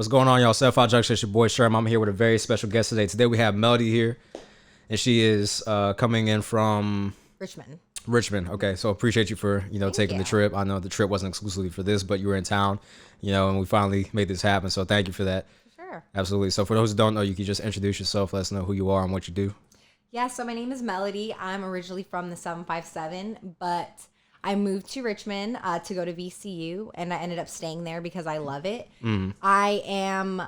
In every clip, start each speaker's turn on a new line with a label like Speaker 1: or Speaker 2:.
Speaker 1: What's going on, y'all? 75Junction, it's your boy Sherm. I'm here with a very special guest today. Today we have Melody here, and she is coming in from Richmond. Okay, so appreciate you for taking the trip. I know the trip wasn't exclusively for this, but you were in town, and we finally made this happen. So thank you for that.
Speaker 2: Sure.
Speaker 1: Absolutely. So for those who don't know, you can just introduce yourself. Let us know who you are and what you do.
Speaker 2: Yeah, so my name is Melody. I'm originally from the 757, but I moved to Richmond to go to VCU, and I ended up staying there because I love it. I am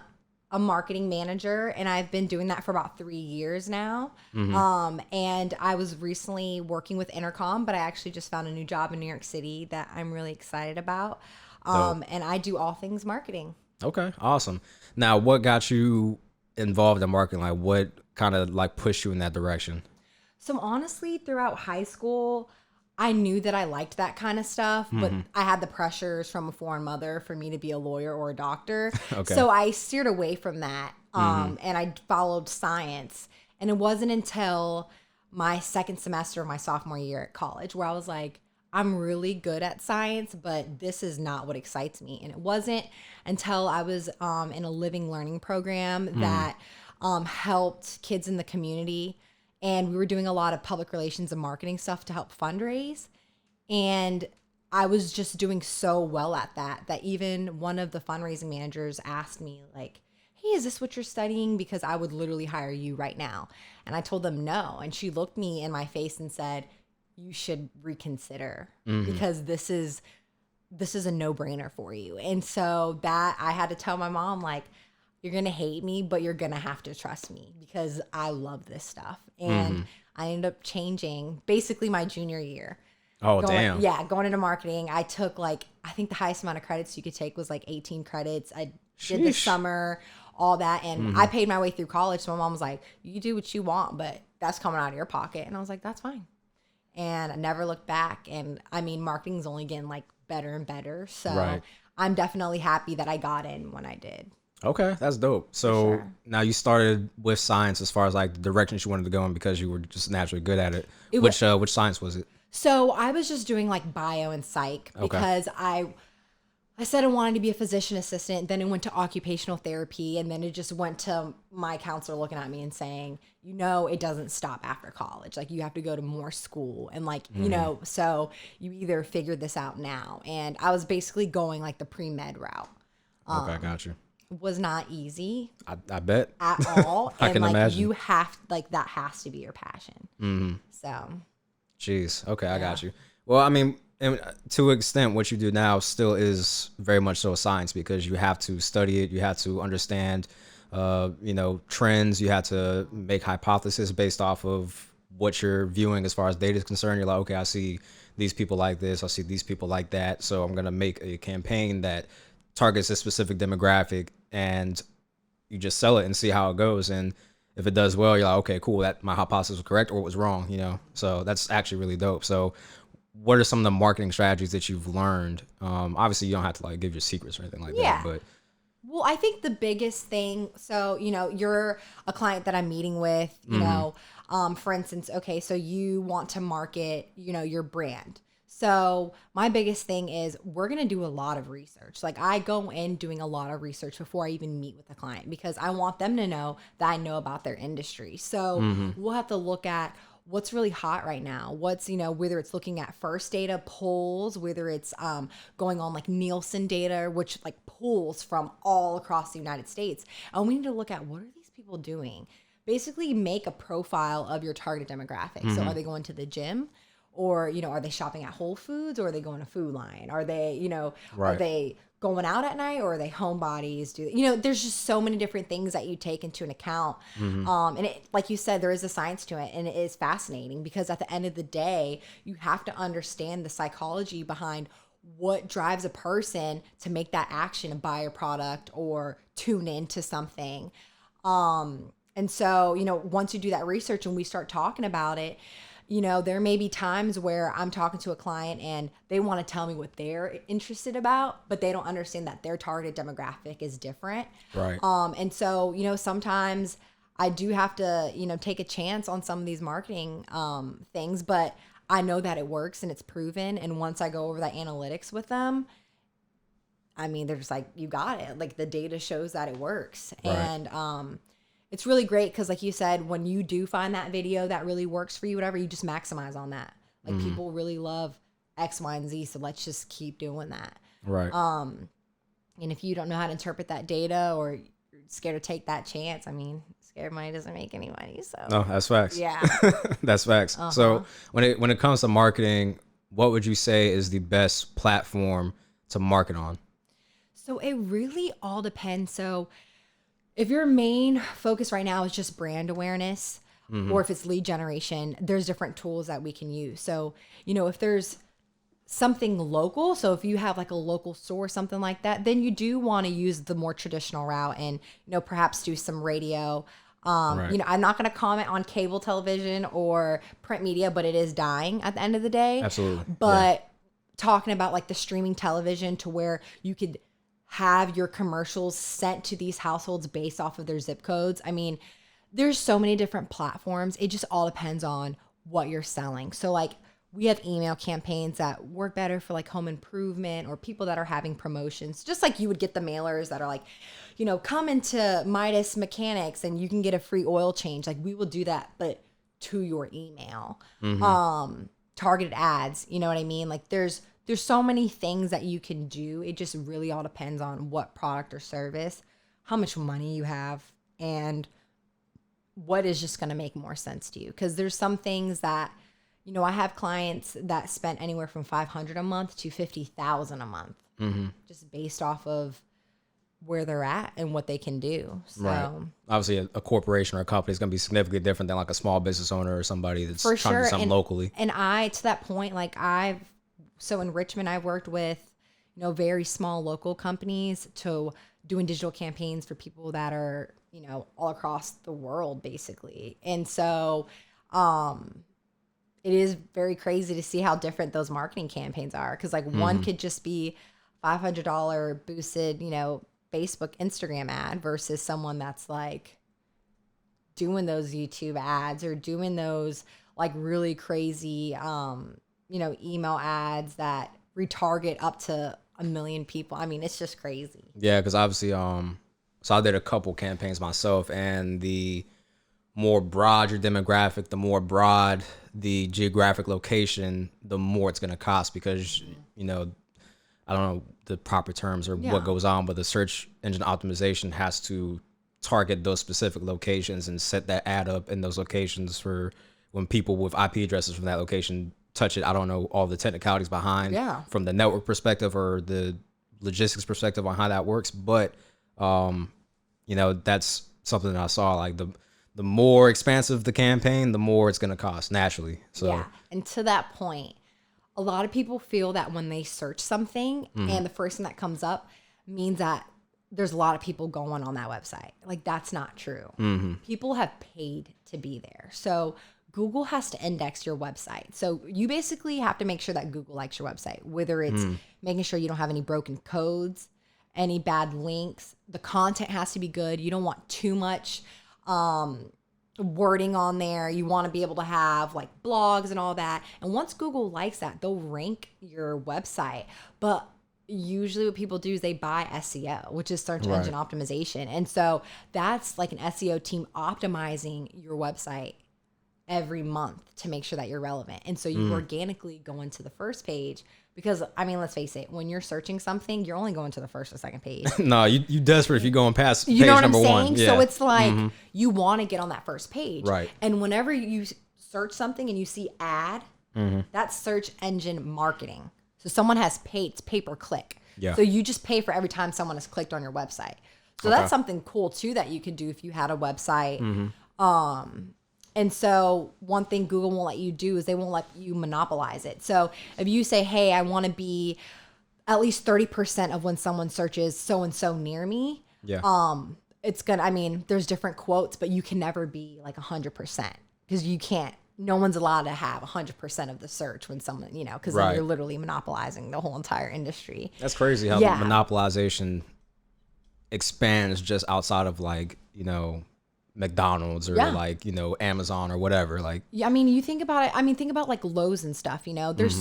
Speaker 2: a marketing manager, and I've been doing that for about 3 years now. And I was recently working with Intercom, but I actually just found a new job in New York City that I'm really excited about. And I do all things marketing.
Speaker 1: Okay, awesome. Now, what got you involved in marketing? Like, what kind of like pushed you in that direction?
Speaker 2: So honestly, throughout high school, I knew that I liked that kind of stuff, but I had the pressures from a foreign mother for me to be a lawyer or a doctor.
Speaker 1: Okay.
Speaker 2: So I steered away from that, and I followed science. And it wasn't until my second semester of my sophomore year at college where I was like, I'm really good at science, but this is not what excites me. And it wasn't until I was in a living learning program that helped kids in the community. And we were doing a lot of public relations and marketing stuff to help fundraise. And I was just doing so well at that even one of the fundraising managers asked me, like, hey, is this what you're studying? Because I would literally hire you right now. And I told them no. And she looked me in my face and said, you should reconsider because this is a no-brainer for you. And so that I had to tell my mom, like, you're going to hate me, but you're going to have to trust me because I love this stuff. And I ended up changing basically my junior year.
Speaker 1: Oh, damn.
Speaker 2: Yeah, going into marketing. I took I think the highest amount of credits you could take was like 18 credits. I did the summer, all that. And I paid my way through college. So my mom was like, you do what you want, but that's coming out of your pocket. And I was like, that's fine. And I never looked back. And I mean, marketing's only getting like better and better. So I'm definitely happy that I got in when I did.
Speaker 1: Okay, that's dope. So now you started with science as far as like the directions you wanted to go in because you were just naturally good at it. Which science was it?
Speaker 2: So I was just doing like bio and psych because I said I wanted to be a physician assistant. Then it went to occupational therapy, and then it just went to my counselor looking at me and saying, it doesn't stop after college. Like, you have to go to more school, and like so you either figure this out now. And I was basically going like the pre-med route.
Speaker 1: Okay, got you.
Speaker 2: Was not easy.
Speaker 1: I bet.
Speaker 2: At all.
Speaker 1: I can imagine.
Speaker 2: You have that has to be your passion. So.
Speaker 1: Jeez. Okay, I got you. Well, I mean, to an extent, what you do now still is very much so a science because you have to study it. You have to understand, trends. You have to make hypotheses based off of what you're viewing as far as data is concerned. You're like, okay, I see these people like this. I see these people like that. So I'm going to make a campaign that targets a specific demographic, and you just sell it and see how it goes. And if it does well, you're like, okay, cool, that my hypothesis was correct or it was wrong, So that's actually really dope. So what are some of the marketing strategies that you've learned? Obviously you don't have to like give your secrets or anything like that, but
Speaker 2: well, I think the biggest thing, so, you're a client that I'm meeting with, for instance, okay, so you want to market, your brand. So my biggest thing is we're going to do a lot of research. Like, I go in doing a lot of research before I even meet with the client because I want them to know that I know about their industry. So we'll have to look at what's really hot right now. What's, whether it's looking at first data polls, whether it's going on like Nielsen data, which like pulls from all across the United States. And we need to look at what are these people doing? Basically make a profile of your target demographic. So are they going to the gym? Or, are they shopping at Whole Foods, or are they going to Food Line? Are they, are they going out at night, or are they homebodies? There's just so many different things that you take into an account. And it, like you said, there is a science to it, and it is fascinating because at the end of the day, you have to understand the psychology behind what drives a person to make that action and buy a product or tune into something. And so, once you do that research and we start talking about it, there may be times where I'm talking to a client and they want to tell me what they're interested about, but they don't understand that their target demographic is different.
Speaker 1: Right.
Speaker 2: And so, sometimes I do have to, take a chance on some of these marketing things, but I know that it works and it's proven. And once I go over that analytics with them, I mean, they're just like, you got it. Like the data shows that it works.
Speaker 1: Right.
Speaker 2: And it's really great because like you said, when you do find that video that really works for you, whatever, you just maximize on that. Like people really love X, Y, and Z. So let's just keep doing that.
Speaker 1: Right.
Speaker 2: And if you don't know how to interpret that data or you're scared to take that chance, I mean, scared money doesn't make any money. So
Speaker 1: No, that's facts.
Speaker 2: yeah.
Speaker 1: That's facts. So when it comes to marketing, what would you say is the best platform to market on?
Speaker 2: So it really all depends. So if your main focus right now is just brand awareness, or if it's lead generation, there's different tools that we can use. So, you know, if there's something local, so if you have like a local store, something like that, then you do want to use the more traditional route and, you know, perhaps do some radio. You know, I'm not going to comment on cable television or print media, but it is dying at the end of the day.
Speaker 1: Absolutely.
Speaker 2: But talking about like the streaming television to where you could have your commercials sent to these households based off of their zip codes. I mean, there's so many different platforms. It just all depends on what you're selling. So like we have email campaigns that work better for like home improvement or people that are having promotions, just like you would get the mailers that are like, you know, come into Midas Mechanics and you can get a free oil change. Like we will do that, but to your email. Targeted ads, you know what I mean? Like there's so many things that you can do. It just really all depends on what product or service, how much money you have, and what is just going to make more sense to you. Because there's some things that, you know, I have clients that spent anywhere from $500 a month to $50,000 a month, just based off of where they're at and what they can do. So
Speaker 1: Right. Obviously, a corporation or a company is going to be significantly different than like a small business owner or somebody that's
Speaker 2: for
Speaker 1: trying to
Speaker 2: sure.
Speaker 1: do something locally.
Speaker 2: And I, to that point, like so in Richmond, I've worked with, you know, very small local companies to doing digital campaigns for people that are, you know, all across the world, basically. And so, it is very crazy to see how different those marketing campaigns are. Cause like one could just be $500 boosted, you know, Facebook, Instagram ad versus someone that's like doing those YouTube ads or doing those like really crazy, you know, email ads that retarget up to 1 million people. I mean, it's just crazy.
Speaker 1: Yeah, because obviously, so I did a couple campaigns myself, and the more broad your demographic, the more broad the geographic location, the more it's going to cost because, you know, I don't know the proper terms or what goes on, but the search engine optimization has to target those specific locations and set that ad up in those locations for when people with IP addresses from that location touch it. I don't know all the technicalities behind from the network perspective or the logistics perspective on how that works, but you know, that's something that I saw. Like the more expansive the campaign, the more it's going to cost naturally. So
Speaker 2: yeah, and to that point, a lot of people feel that when they search something and the first thing that comes up means that there's a lot of people going on that website. Like that's not true. People have paid to be there. So Google has to index your website. So you basically have to make sure that Google likes your website, whether it's making sure you don't have any broken codes, any bad links. The content has to be good. You don't want too much wording on there. You want to be able to have like blogs and all that. And once Google likes that, they'll rank your website. But usually what people do is they buy SEO, which is search engine optimization. And so that's like an SEO team optimizing your website every month to make sure that you're relevant. And so you organically go into the first page because, I mean, let's face it, when you're searching something, you're only going to the first or second page.
Speaker 1: No, you desperate if you're going past
Speaker 2: you
Speaker 1: page
Speaker 2: know what
Speaker 1: number
Speaker 2: I'm saying?
Speaker 1: one. Yeah.
Speaker 2: So it's like you want to get on that first page.
Speaker 1: Right.
Speaker 2: And whenever you search something and you see ad, that's search engine marketing. So someone has paid, it's pay per click.
Speaker 1: Yeah.
Speaker 2: So you just pay for every time someone has clicked on your website. So that's something cool too that you could do if you had a website. And so one thing Google won't let you do is they won't let you monopolize it. So if you say, hey, I want to be at least 30% of when someone searches so-and-so near me, it's going to, I mean, there's different quotes, but you can never be like 100% because you can't, no one's allowed to have 100% of the search when someone, you know, because then you're literally monopolizing the whole entire industry.
Speaker 1: That's crazy how the monopolization expands just outside of like, you know, McDonald's or
Speaker 2: Yeah.
Speaker 1: like, Amazon or whatever. Like,
Speaker 2: Yeah, I mean, you think about it. I mean, think about like Lowe's and stuff. There's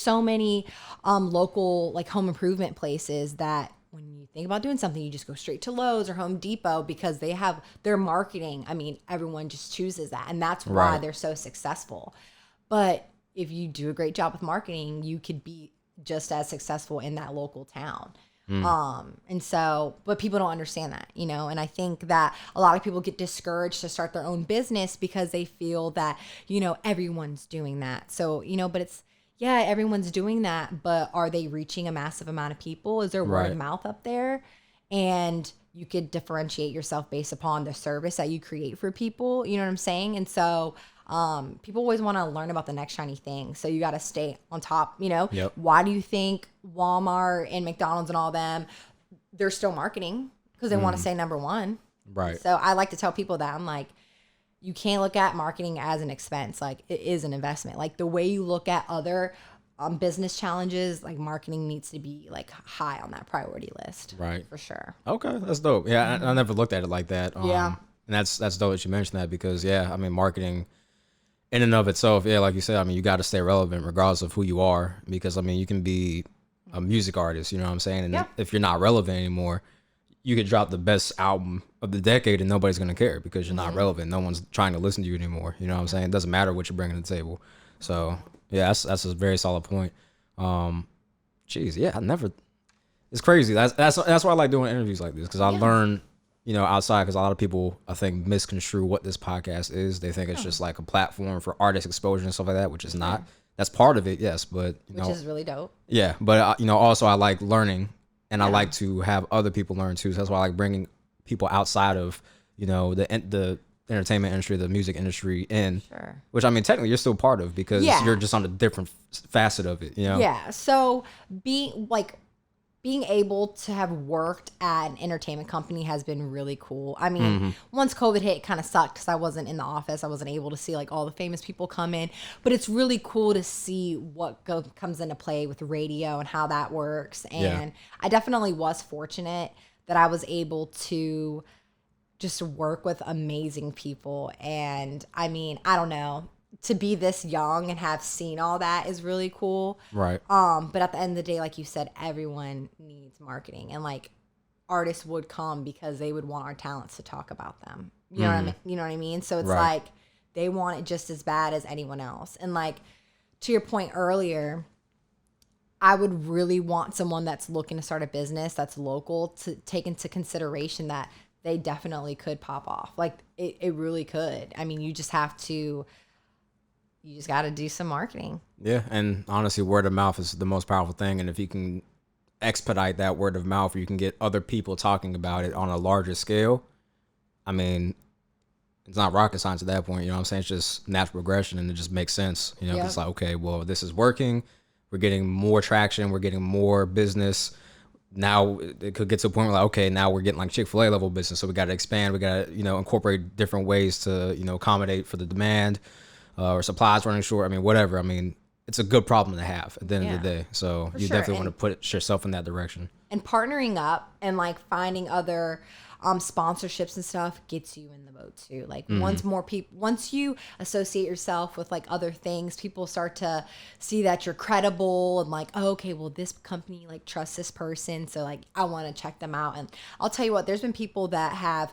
Speaker 2: so many local like home improvement places that when you think about doing something, you just go straight to Lowe's or Home Depot because they have their marketing. I mean, everyone just chooses that, and that's why
Speaker 1: Right.
Speaker 2: they're so successful. But if you do a great job with marketing, you could be just as successful in that local town. And so, but people don't understand that, and I think that a lot of people get discouraged to start their own business because they feel that, everyone's doing that. So, but yeah, everyone's doing that, but are they reaching a massive amount of people? Is there word
Speaker 1: Right.
Speaker 2: of mouth up there? And you could differentiate yourself based upon the service that you create for people. You know what I'm saying? And so, people always want to learn about the next shiny thing. So you got to stay on top,
Speaker 1: Yep.
Speaker 2: Why do you think Walmart and McDonald's and all them, they're still marketing? Because they want to say number one.
Speaker 1: Right.
Speaker 2: So I like to tell people that I'm like, you can't look at marketing as an expense. Like it is an investment. Like the way you look at other business challenges, like marketing needs to be like high on that priority list.
Speaker 1: Right.
Speaker 2: For sure.
Speaker 1: Okay, that's dope. Yeah, I never looked at it like that.
Speaker 2: Yeah.
Speaker 1: And that's dope that you mentioned that because, yeah, I mean, marketing in and of itself, yeah, like you said, I mean, you got to stay relevant regardless of who you are because, I mean, you can be a music artist, you know what I'm saying? And
Speaker 2: Yeah.
Speaker 1: if you're not relevant anymore, you could drop the best album of the decade and nobody's going to care because you're not relevant. No one's trying to listen to you anymore. You know what I'm saying? It doesn't matter what you're bringing to the table. So, yeah, that's a very solid point. Geez, yeah, it's crazy. That's why I like doing interviews like this because I learn, outside because a lot of people, I think, misconstrue what this podcast is. They think it's just like a platform for artist exposure and stuff like that, which is not. That's part of it, yes, but,
Speaker 2: Which is really dope.
Speaker 1: yeah, but also I like learning, and I like to have other people learn too. So that's why I like bringing people outside of the entertainment industry, the music industry, in.
Speaker 2: Sure.
Speaker 1: Which I mean, technically, you're still part of because you're just on a different facet of it.
Speaker 2: Yeah. So being able to have worked at an entertainment company has been really cool. I mean, once COVID hit, it kind of sucked because I wasn't in the office. I wasn't able to see like all the famous people come in, but it's really cool to see what comes into play with radio and how that works. And I definitely was fortunate that I was able to just work with amazing people. And I mean, I don't know, to be this young and have seen all that is really cool.
Speaker 1: Right.
Speaker 2: But at the end of the day, like you said, everyone needs marketing, and like artists would come because they would want our talents to talk about them. You know what I mean? You know what I mean? So it's like they want it just as bad as anyone else. And like to your point earlier, I would really want someone that's looking to start a business that's local to take into consideration that they definitely could pop off. Like it really could. I mean, you just got to do some marketing.
Speaker 1: Yeah, and honestly, word of mouth is the most powerful thing. And if you can expedite that word of mouth, or you can get other people talking about it on a larger scale, I mean, it's not rocket science at that point. You know what I'm saying? It's just natural progression, and it just makes sense. It's like, okay, well, this is working. We're getting more traction. We're getting more business. Now it could get to a point where like, okay, now we're getting like Chick-fil-A level business. So we got to expand. We got to, incorporate different ways to, accommodate for the demand. Or supplies running short. I mean, whatever. I mean, it's a good problem to have at the end of the day. So you definitely want to put yourself in that direction.
Speaker 2: And partnering up and like finding other sponsorships and stuff gets you in the boat too. Like once you associate yourself with like other things, people start to see that you're credible and like, oh, okay, well, this company like trusts this person, so like I want to check them out. And I'll tell you what, there's been people that have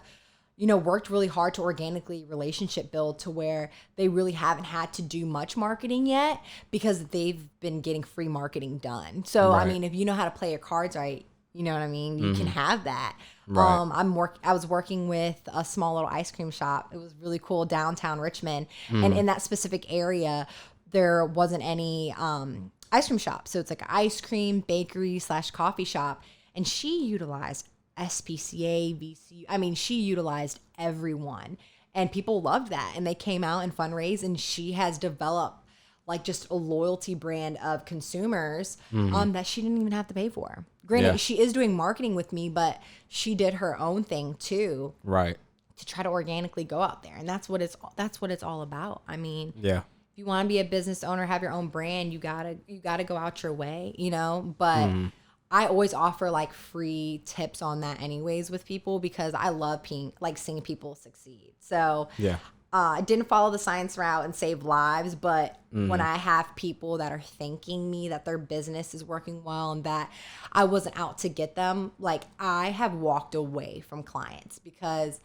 Speaker 2: worked really hard to organically relationship build to where they really haven't had to do much marketing yet because they've been getting free marketing done. So, I mean, if you know how to play your cards right, you know what I mean? You can have that.
Speaker 1: Right.
Speaker 2: I was working with a small little ice cream shop. It was really cool, downtown Richmond. And in that specific area, there wasn't any ice cream shop. So it's like an ice cream bakery / coffee shop. And she utilized SPCA, VCU. I mean, she utilized everyone, and people loved that. And they came out and fundraised, and she has developed like just a loyalty brand of consumers that she didn't even have to pay for. Granted, she is doing marketing with me, but she did her own thing too,
Speaker 1: right?
Speaker 2: To try to organically go out there, and that's what it's all about. I mean,
Speaker 1: yeah.
Speaker 2: If you want to be a business owner, have your own brand, you gotta go out your way, But I always offer like free tips on that anyways with people because I love seeing people succeed. So
Speaker 1: Yeah.
Speaker 2: I didn't follow the science route and save lives, but when I have people that are thanking me that their business is working well and that I wasn't out to get them, like I have walked away from clients because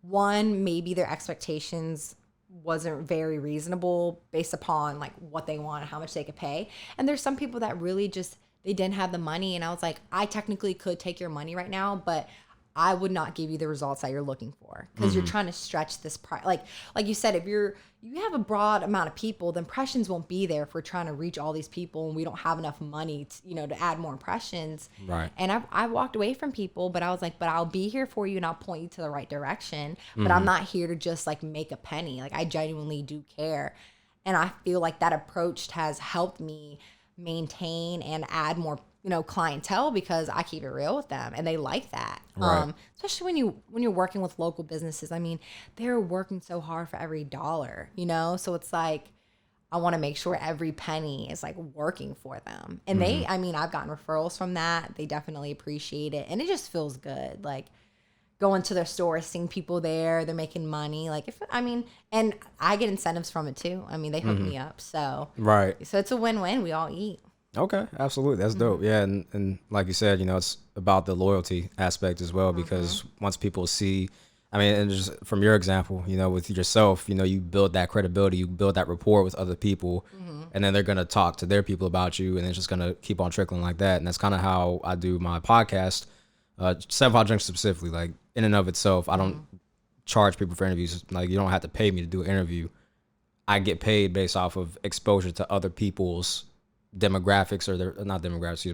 Speaker 2: one, maybe their expectations wasn't very reasonable based upon like what they want and how much they could pay. And there's some people that really just they didn't have the money and I was like, I technically could take your money right now, but I would not give you the results that you're looking for because you're trying to stretch this price. Like you said, if you have a broad amount of people, the impressions won't be there if we're trying to reach all these people and we don't have enough money to add more impressions.
Speaker 1: Right.
Speaker 2: And I walked away from people, but I was like, but I'll be here for you and I'll point you to the right direction. But I'm not here to just like make a penny. Like I genuinely do care. And I feel like that approach has helped me maintain and add more clientele because I keep it real with them and they like that.
Speaker 1: Right.
Speaker 2: Especially when you're working with local businesses. I mean, they're working so hard for every dollar, so it's like I want to make sure every penny is like working for them. And I've gotten referrals from that. They definitely appreciate it and it just feels good. Like going to their store, seeing people there, they're making money. And I get incentives from it too. I mean, they hook me up. So it's a win-win. We all eat.
Speaker 1: Okay, absolutely. That's dope. Yeah, and like you said, it's about the loyalty aspect as well because once people see, and just from your example, with yourself, you build that credibility, you build that rapport with other people, and then they're going to talk to their people about you, and it's just going to keep on trickling like that. And that's kind of how I do my podcast, 75Junction specifically. Like in and of itself, I don't charge people for interviews. Like you don't have to pay me to do an interview. I get paid based off of exposure to other people's demographics or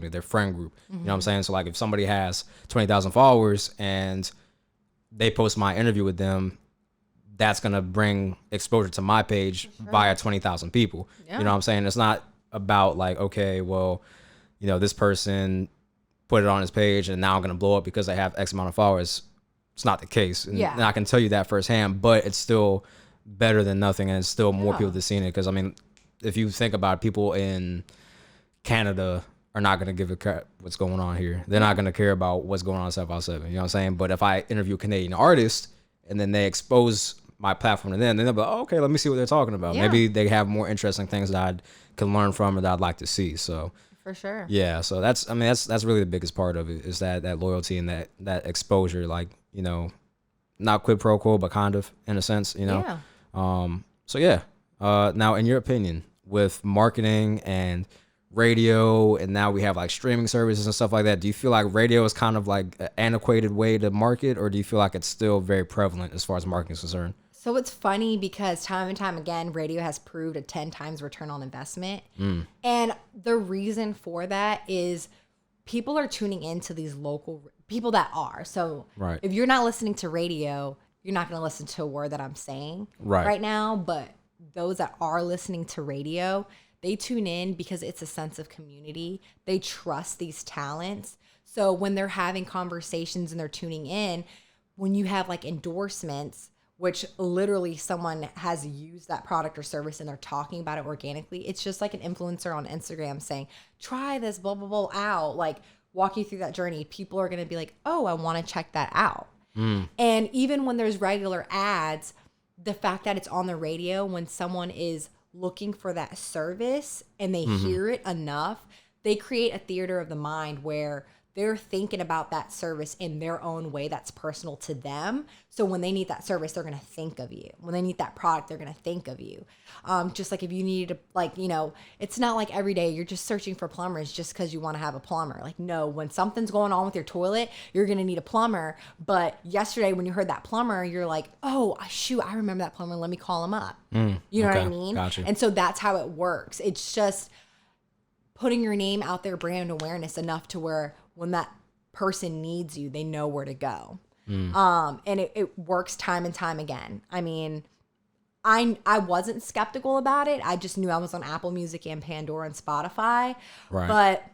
Speaker 1: their friend group. You know what I'm saying? So like if somebody has 20,000 followers and they post my interview with them, that's going to bring exposure to my page via 20,000 people. Yeah. You know what I'm saying? It's not about like, okay, well, this person put it on his page and now I'm going to blow up because they have X amount of followers. It's not the case. And I can tell you that firsthand, but it's still better than nothing. And it's still more people to see it. Cause if you think about it, people in Canada are not going to give a crap what's going on here. They're not going to care about what's going on in 757. You know what I'm saying? But if I interview a Canadian artist and then they expose my platform to them, then they'll be like, oh, okay, let me see what they're talking about. Yeah. Maybe they have more interesting things that I can learn from or that I'd like to see. So
Speaker 2: for sure.
Speaker 1: Yeah. So that's really the biggest part of it is that loyalty and that exposure, like, not quid pro quo, but kind of in a sense, Yeah. So yeah. Now in your opinion, with marketing and radio, and now we have like streaming services and stuff like that, do you feel like radio is kind of like an antiquated way to market, or do you feel like it's still very prevalent as far as marketing is concerned?
Speaker 2: So it's funny because time and time again, radio has proved a 10 times return on investment. And the reason for that is people are tuning into these local people that are. So if you're not listening to radio, you're not going to listen to a word that I'm saying right now. But those that are listening to radio, they tune in because it's a sense of community. They trust these talents. So when they're having conversations and they're tuning in, when you have like endorsements, which literally someone has used that product or service and they're talking about it organically, it's just like an influencer on Instagram saying, try this, blah, blah, blah, out. Like walk you through that journey. People are going to be like, oh, I want to check that out. And even when there's regular ads, the fact that it's on the radio, when someone is looking for that service and they hear it enough, they create a theater of the mind where they're thinking about that service in their own way that's personal to them. So when they need that service, they're going to think of you. When they need that product, they're going to think of you. Just like if you need to, like, it's not like every day you're just searching for plumbers just because you want to have a plumber. Like, no, when something's going on with your toilet, you're going to need a plumber. But yesterday when you heard that plumber, you're like, oh, shoot, I remember that plumber. Let me call him up. You know what I mean?
Speaker 1: Gotcha.
Speaker 2: And so that's how it works. It's just putting your name out there, brand awareness enough to where when that person needs you, they know where to go. And it works time and time again. I mean, I wasn't skeptical about it. I just knew I was on Apple Music and Pandora and Spotify. Right. But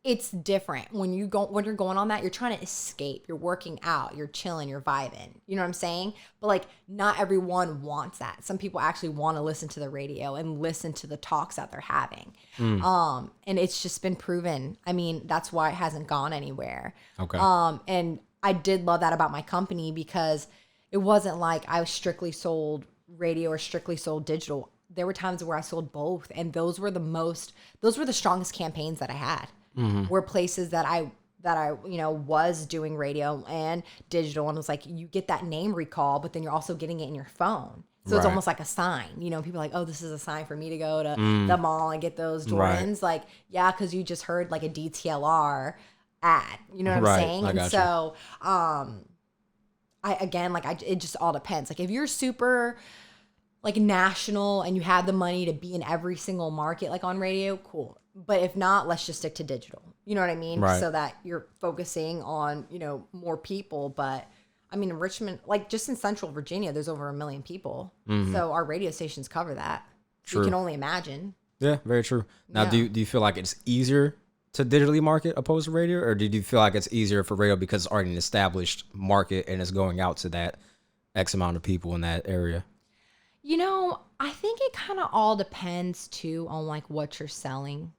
Speaker 2: it's different when you're going on that. You're trying to escape. You're working out. You're chilling. You're vibing. You know what I'm saying? But like, not everyone wants that. Some people actually want to listen to the radio and listen to the talks that they're having. And it's just been proven. I mean, that's why it hasn't gone anywhere.
Speaker 1: Okay.
Speaker 2: And I did love that about my company, because it wasn't like I was strictly sold radio or strictly sold digital. There were times where I sold both, and those were the strongest campaigns that I had. Were places that I was doing radio and digital, and it was like, you get that name recall, but then you're also getting it in your phone. So it's almost like a sign, people are like, oh, this is a sign for me to go to the mall and get those Jordans. Like, yeah, because you just heard like a DTLR ad, you know what I'm saying? And so, it just all depends. Like, if you're super like national and you have the money to be in every single market, like on radio, cool. But if not, let's just stick to digital. You know what I mean?
Speaker 1: Right.
Speaker 2: So that you're focusing on, more people. But I mean, in Richmond, like just in Central Virginia, there's over 1 million people. So our radio stations cover that.
Speaker 1: True.
Speaker 2: You can only imagine.
Speaker 1: Yeah, very true. Now, do you feel like it's easier to digitally market opposed to radio, or did you feel like it's easier for radio because it's already an established market and it's going out to that X amount of people in that area?
Speaker 2: I think it kind of all depends too on like what you're selling.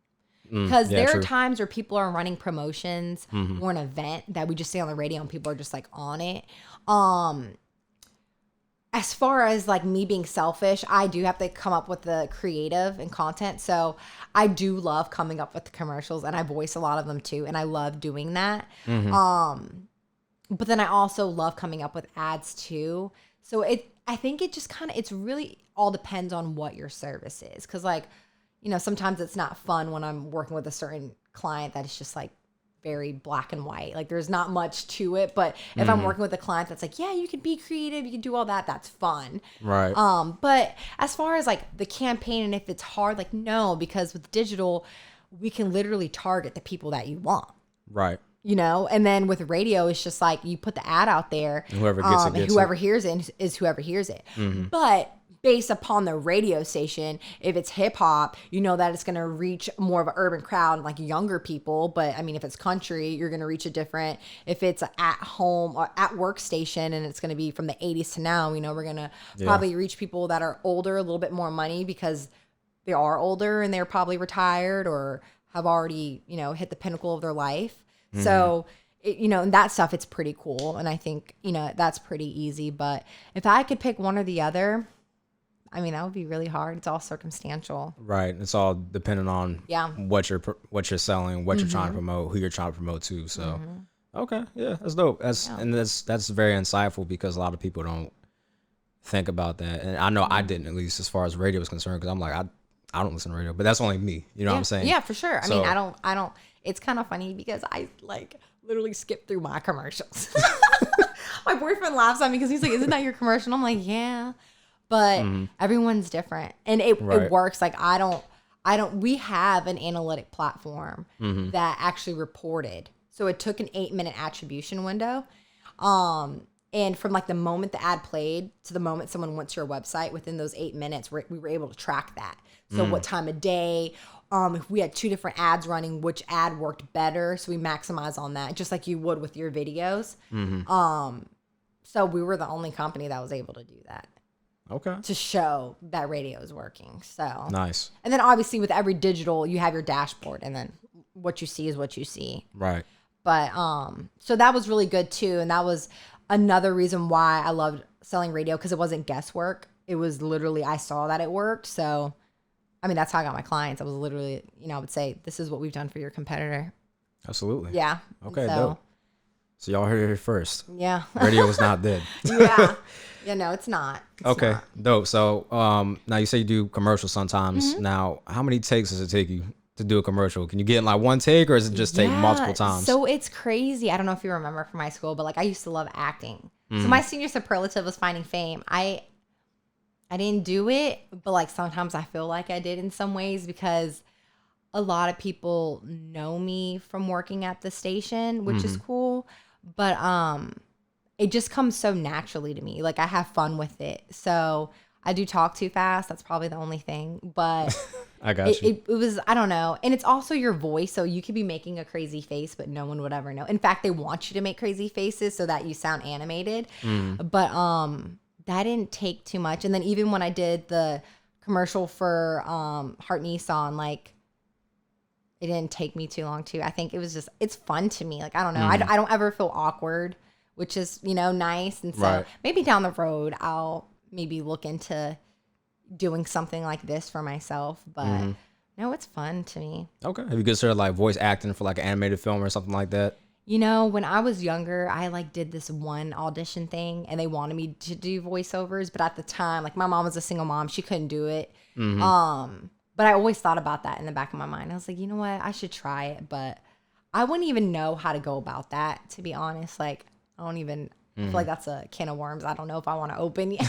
Speaker 2: Because there are times where people are running promotions or an event that we just say on the radio and people are just like on it. As far as like me being selfish, I do have to come up with the creative and content. So I do love coming up with the commercials, and I voice a lot of them too. And I love doing that. But then I also love coming up with ads too. So I think it just it's really all depends on what your service is. Cause like, sometimes it's not fun when I'm working with a certain client that is just like very black and white. Like there's not much to it. But if I'm working with a client that's like, yeah, you can be creative, you can do all that, that's fun.
Speaker 1: Right.
Speaker 2: But as far as like the campaign and if it's hard, like no, because with digital, we can literally target the people that you want.
Speaker 1: Right.
Speaker 2: And then with radio, it's just like you put the ad out there.
Speaker 1: And whoever gets it, gets
Speaker 2: whoever hears it is whoever hears it. But based upon the radio station, if it's hip hop, that it's going to reach more of an urban crowd, like younger people. But I mean, if it's country, you're going to reach a different, if it's at home or at work station and it's going to be from the 80s to now, we're going to probably reach people that are older, a little bit more money because they are older and they're probably retired or have already, hit the pinnacle of their life. So, and that stuff, it's pretty cool. And I think, that's pretty easy. But if I could pick one or the other, I mean, that would be really hard. It's all circumstantial.
Speaker 1: Right. It's all dependent on what you're selling, what you're trying to promote, who you're trying to promote to. So, okay. Yeah, that's dope. And that's very insightful because a lot of people don't think about that. And I know I didn't, at least as far as radio is concerned, because I'm like, I don't listen to radio, but that's only me. You know what I'm saying?
Speaker 2: Yeah, for sure. I mean, I don't, it's kind of funny because I like literally skip through my commercials. My boyfriend laughs at me because he's like, isn't that your commercial? I'm like, yeah, but everyone's different and it works. Like we have an analytic platform that actually reported. So it took an 8-minute attribution window. And from like the moment the ad played to the moment someone went to your website, within those 8 minutes, we were able to track that. So what time of day, if we had 2 different ads running, which ad worked better. So we maximize on that, just like you would with your videos. So we were the only company that was able to do that.
Speaker 1: Okay.
Speaker 2: To show that radio is working. So
Speaker 1: nice.
Speaker 2: And then obviously with every digital, you have your dashboard, and then what you see is what you see.
Speaker 1: Right.
Speaker 2: But so that was really good too, and that was another reason why I loved selling radio, because it wasn't guesswork. It was literally, I saw that it worked. So I mean, that's how I got my clients. I was literally, I would say, this is what we've done for your competitor.
Speaker 1: Absolutely.
Speaker 2: Yeah.
Speaker 1: Okay, dope. So y'all heard it first.
Speaker 2: Yeah.
Speaker 1: Radio is not dead.
Speaker 2: Yeah. Yeah, no, it's not. It's not.
Speaker 1: Dope. So now you say you do commercials sometimes. Now, how many takes does it take you to do a commercial? Can you get in like one take, or does it just take multiple times?
Speaker 2: So it's crazy. I don't know if you remember from my school, but like I used to love acting. So my senior superlative was Finding Fame. I didn't do it, but like sometimes I feel like I did in some ways, because a lot of people know me from working at the station, which is cool. But it just comes so naturally to me. Like I have fun with it. So I do talk too fast. That's probably the only thing. But
Speaker 1: I got you.
Speaker 2: It was, I don't know. And it's also your voice. So you could be making a crazy face, but no one would ever know. In fact, they want you to make crazy faces so that you sound animated. But that didn't take too much. And then even when I did the commercial for Hart Nissan, like, it didn't take me too long too. I think it was just, it's fun to me. Like, I don't know. I don't ever feel awkward, which is, nice. And so maybe down the road, I'll maybe look into doing something like this for myself. But no, it's fun to me.
Speaker 1: Okay. Have you considered like voice acting for like an animated film or something like that?
Speaker 2: When I was younger, I like did this one audition thing and they wanted me to do voiceovers. But at the time, like my mom was a single mom. She couldn't do it. But I always thought about that in the back of my mind. I was like, you know what? I should try it. But I wouldn't even know how to go about that, to be honest. Like, I don't even I feel like that's a can of worms I don't know if I want to open yet.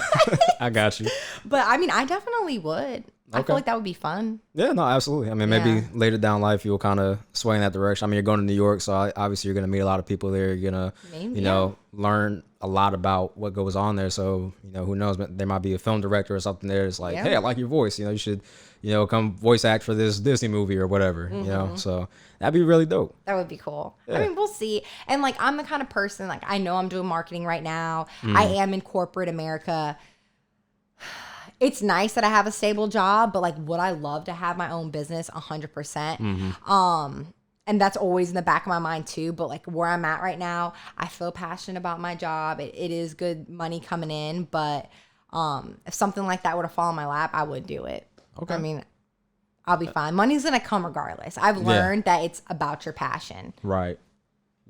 Speaker 1: I got you.
Speaker 2: But I mean, I definitely would. I feel like that would be fun.
Speaker 1: Yeah, no, absolutely. I mean, maybe later down life, you'll kind of sway in that direction. I mean, you're going to New York, so obviously you're going to meet a lot of people there. You're going to, learn a lot about what goes on there. So, who knows? There might be a film director or something there. It's like, hey, I like your voice. You should, come voice act for this Disney movie or whatever, So that'd be really dope.
Speaker 2: That would be cool. Yeah. I mean, we'll see. And like, I'm the kind of person, like, I know I'm doing marketing right now. I am in corporate America. It's nice that I have a stable job, but like, would I love to have my own business 100%? And that's always in the back of my mind too. But like where I'm at right now, I feel passionate about my job. It is good money coming in, but if something like that were to fall in my lap, I would do it. Okay. I mean, I'll be fine. Money's gonna come regardless. I've learned that it's about your passion.
Speaker 1: Right.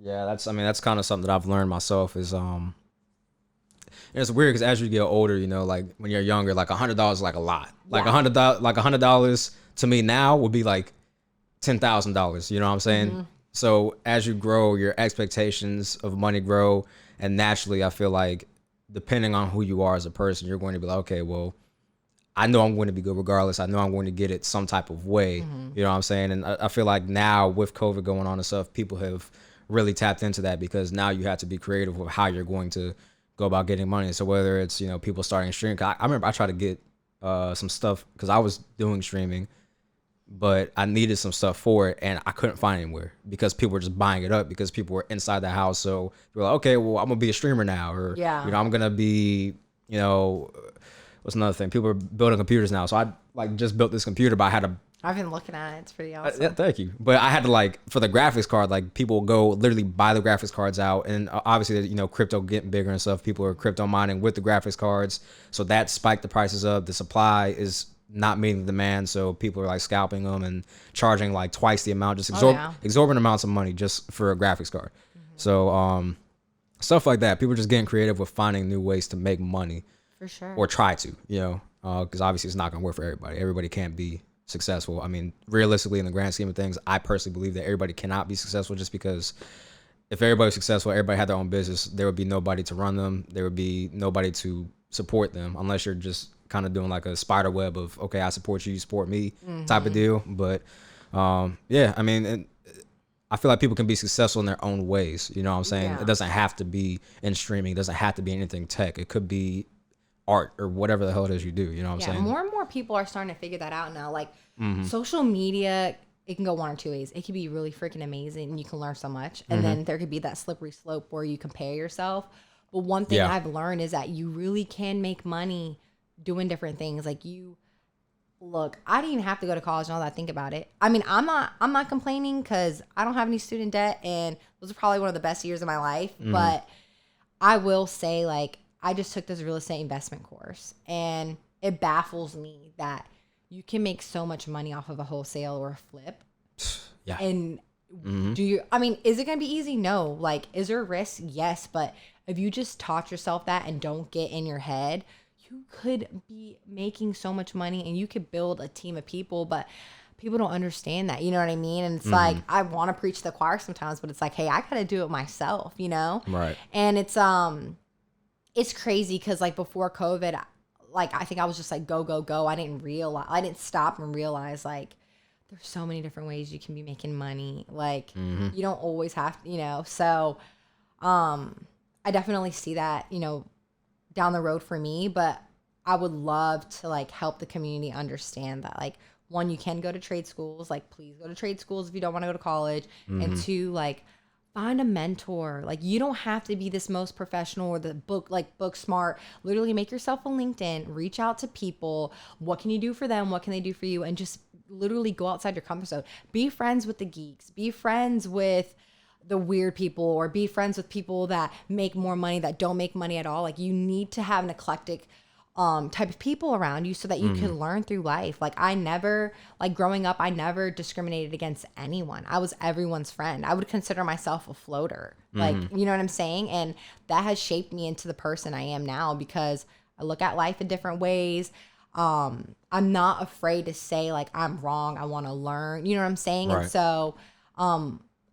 Speaker 1: Yeah, that's kind of something that I've learned myself is it's weird because as you get older, like when you're younger, like $100 is like a lot. Like $100 to me now would be like $10,000. You know what I'm saying? So as you grow, your expectations of money grow, and naturally, I feel like depending on who you are as a person, you're going to be like, okay, well, I know I'm going to be good regardless. I know I'm going to get it some type of way. You know what I'm saying? And I feel like now with COVID going on and stuff, people have really tapped into that because now you have to be creative with how you're going to go about getting money. So whether it's, people starting streaming, I remember I tried to get some stuff because I was doing streaming, but I needed some stuff for it and I couldn't find anywhere because people were just buying it up because people were inside the house. So they were like, okay, well, I'm gonna be a streamer now, or I'm gonna be, what's another thing? People are building computers now. So I like just built this computer, but
Speaker 2: I've been looking at it. It's pretty awesome.
Speaker 1: Yeah, thank you. But I had to for the graphics card, like people go literally buy the graphics cards out, and obviously, crypto getting bigger and stuff. People are crypto mining with the graphics cards, so that spiked the prices up. The supply is not meeting the demand, so people are like scalping them and charging like twice the amount, just exorbitant amounts of money just for a graphics card. So stuff like that. People are just getting creative with finding new ways to make money,
Speaker 2: for sure,
Speaker 1: or try to, because obviously it's not going to work for everybody. Everybody can't be successful. I mean, realistically, in the grand scheme of things, I personally believe that everybody cannot be successful, just because if everybody was successful, everybody had their own business, there would be nobody to run them. There would be nobody to support them, unless you're just kind of doing like a spider web of, okay, I support you, you support me type of deal. But yeah, I mean, I feel like people can be successful in their own ways. You know what I'm saying? It doesn't have to be in streaming. It doesn't have to be anything tech. It could be art or whatever the hell it is you do. You know what I'm saying?
Speaker 2: More and more people are starting to figure that out now. Like social media, it can go one or two ways. It could be really freaking amazing and you can learn so much. And then there could be that slippery slope where you compare yourself. But one thing I've learned is that you really can make money doing different things. Like look, I didn't even have to go to college now that I think about it. I mean, I'm not complaining because I don't have any student debt, and those are probably one of the best years of my life. But I will say, like, I just took this real estate investment course, and it baffles me that you can make so much money off of a wholesale or a flip.
Speaker 1: Yeah.
Speaker 2: And I mean, is it going to be easy? No. Like, is there a risk? Yes. But if you just taught yourself that and don't get in your head, you could be making so much money and you could build a team of people, but people don't understand that. You know what I mean? And it's like, I want to preach the choir sometimes, but it's like, hey, I got to do it myself, Right. And it's crazy because like before COVID, like I think I was just like, go, go, go. I didn't stop and realize like there's so many different ways you can be making money. Like you don't always have, so I definitely see that, down the road for me, but I would love to like help the community understand that like one, you can go to trade schools. Like, please go to trade schools if you don't want to go to college. And two, like, find a mentor. Like, you don't have to be this most professional or the book smart. Literally make yourself a LinkedIn, reach out to people. What can you do for them? What can they do for you? And just literally go outside your comfort zone. Be friends with the geeks. Be friends with the weird people, or be friends with people that make more money, that don't make money at all. Like, you need to have an eclectic type of people around you so that you can learn through life. Like, growing up, I never discriminated against anyone. I was everyone's friend. I would consider myself a floater. Like, you know what I'm saying? And that has shaped me into the person I am now, because I look at life in different ways. I'm not afraid to say, like, I'm wrong. I want to learn. You know what I'm saying?
Speaker 1: Right.
Speaker 2: And so,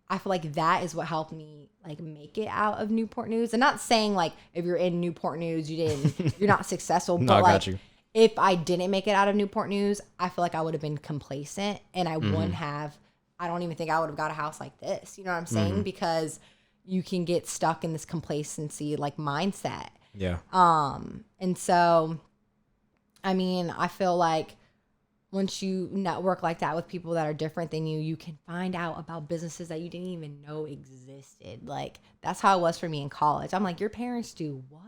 Speaker 2: I feel like that is what helped me, like, make it out of Newport News. And not saying, like, if you're in Newport News, you're not successful.
Speaker 1: No,
Speaker 2: but,
Speaker 1: I
Speaker 2: like,
Speaker 1: got you.
Speaker 2: if I didn't make it out of Newport News, I feel like I would have been complacent, and I wouldn't have, I don't even think I would have got a house like this. You know what I'm saying? Because you can get stuck in this complacency, like, mindset.
Speaker 1: Yeah.
Speaker 2: And so, I mean, I feel like once you network like that with people that are different than you, you can find out about businesses that you didn't even know existed. Like, that's how it was for me in college. I'm like, your parents do what?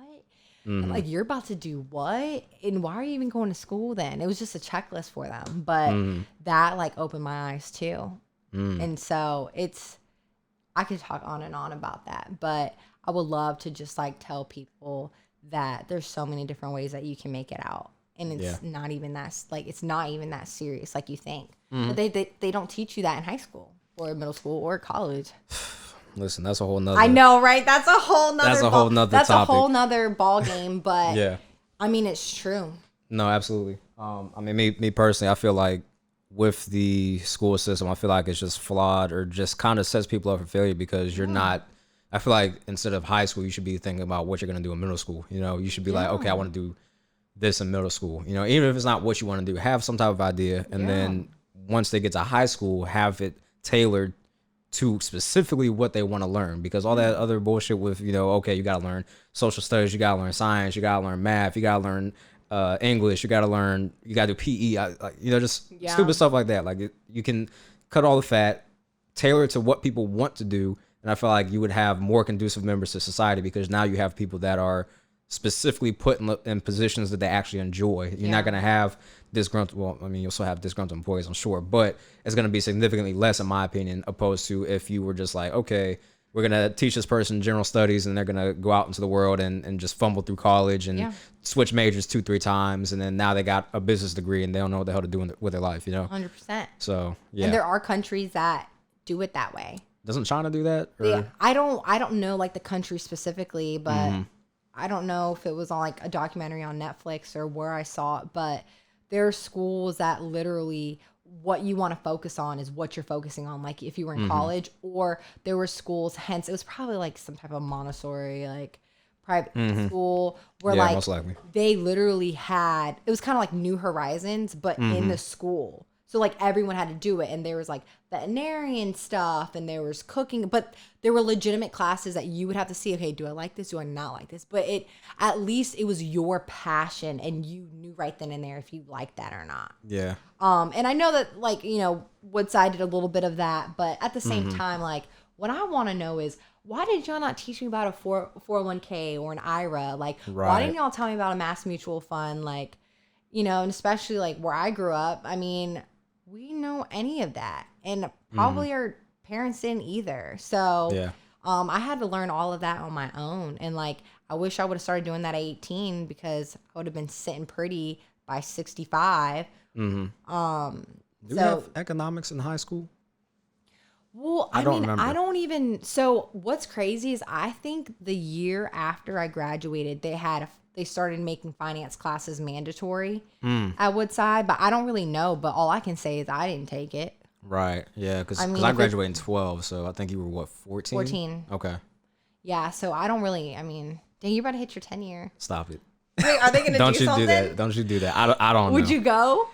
Speaker 2: And, like, you're about to do what? And why are you even going to school then? It was just a checklist for them. But that, like, opened my eyes too. And so I could talk on and on about that. But I would love to just, like, tell people that there's so many different ways that you can make it out. And it's not even that, like, it's not even that serious like you think. But they don't teach you that in high school or middle school or college.
Speaker 1: Listen, that's a whole nother.
Speaker 2: I know, right? That's a whole nother.
Speaker 1: That's a whole nother
Speaker 2: That's
Speaker 1: topic.
Speaker 2: a whole nother ball game. But
Speaker 1: Yeah.
Speaker 2: I mean, it's true.
Speaker 1: No, absolutely. I mean, me personally, I feel like with the school system, I feel like it's just flawed, or just kind of sets people up for failure, because you're not. I feel like instead of high school, you should be thinking about what you're gonna do in middle school. You know, you should be like, okay, I want to do this in middle school. You know, even if it's not what you want to do, have some type of idea, and then once they get to high school, have it tailored to specifically what they want to learn. Because all that other bullshit with, you know, okay, you got to learn social studies, you got to learn science, you got to learn math, you got to learn English, you got to do PE, you know, just stupid stuff like that. Like, you can cut all the fat, tailor it to what people want to do, and I feel like you would have more conducive members to society, because now you have people that are specifically put in positions that they actually enjoy. You're not going to have disgruntled, well, I mean, you'll still have disgruntled employees, I'm sure, but it's going to be significantly less, in my opinion, opposed to if you were just like, okay, we're going to teach this person general studies, and they're going to go out into the world and just fumble through college and switch majors 2-3 times, and then now they got a business degree and they don't know what the hell to do with their life, you know?
Speaker 2: 100%.
Speaker 1: So, yeah.
Speaker 2: And there are countries that do it that way.
Speaker 1: Doesn't China do that? Or?
Speaker 2: Yeah, I don't know, like, the country specifically, but I don't know if it was on, like, a documentary on Netflix or where I saw it, but there are schools that literally what you want to focus on is what you're focusing on. Like, if you were in college, or there were schools, hence it was probably like some type of Montessori, like, private school where like
Speaker 1: most likely.
Speaker 2: They literally had, it was kind of like New Horizons, but in the school. So, like, everyone had to do it. And there was, like, veterinarian stuff, and there was cooking. But there were legitimate classes that you would have to see, okay, do I like this? Do I not like this? But at least it was your passion, and you knew right then and there if you liked that or not.
Speaker 1: Yeah.
Speaker 2: And I know that, like, you know, Woodside did a little bit of that. But at the same time, like, what I want to know is, why did y'all not teach me about a 401k or an IRA? Like, why didn't y'all tell me about a Mass Mutual fund? Like, you know, and especially, like, where I grew up, I mean, we know any of that, and probably our parents didn't either. So I had to learn all of that on my own, and, like, I wish I would have started doing that at 18, because I would have been sitting pretty by 65.
Speaker 1: Do we have economics in high school?
Speaker 2: Well, I mean, remember. I don't even. So what's crazy is I think the year after I graduated, they started making finance classes mandatory at Woodside, but I don't really know. But all I can say is I didn't take it.
Speaker 1: Right. Yeah. Because I graduated in 12, so I think you were what, 14?
Speaker 2: 14.
Speaker 1: Okay.
Speaker 2: Yeah. So I don't really. I mean, dang, you're about to hit your 10-year.
Speaker 1: Stop it.
Speaker 2: Wait, are they going to do something?
Speaker 1: Don't you do that? Don't you do that? I don't know.
Speaker 2: Would you go?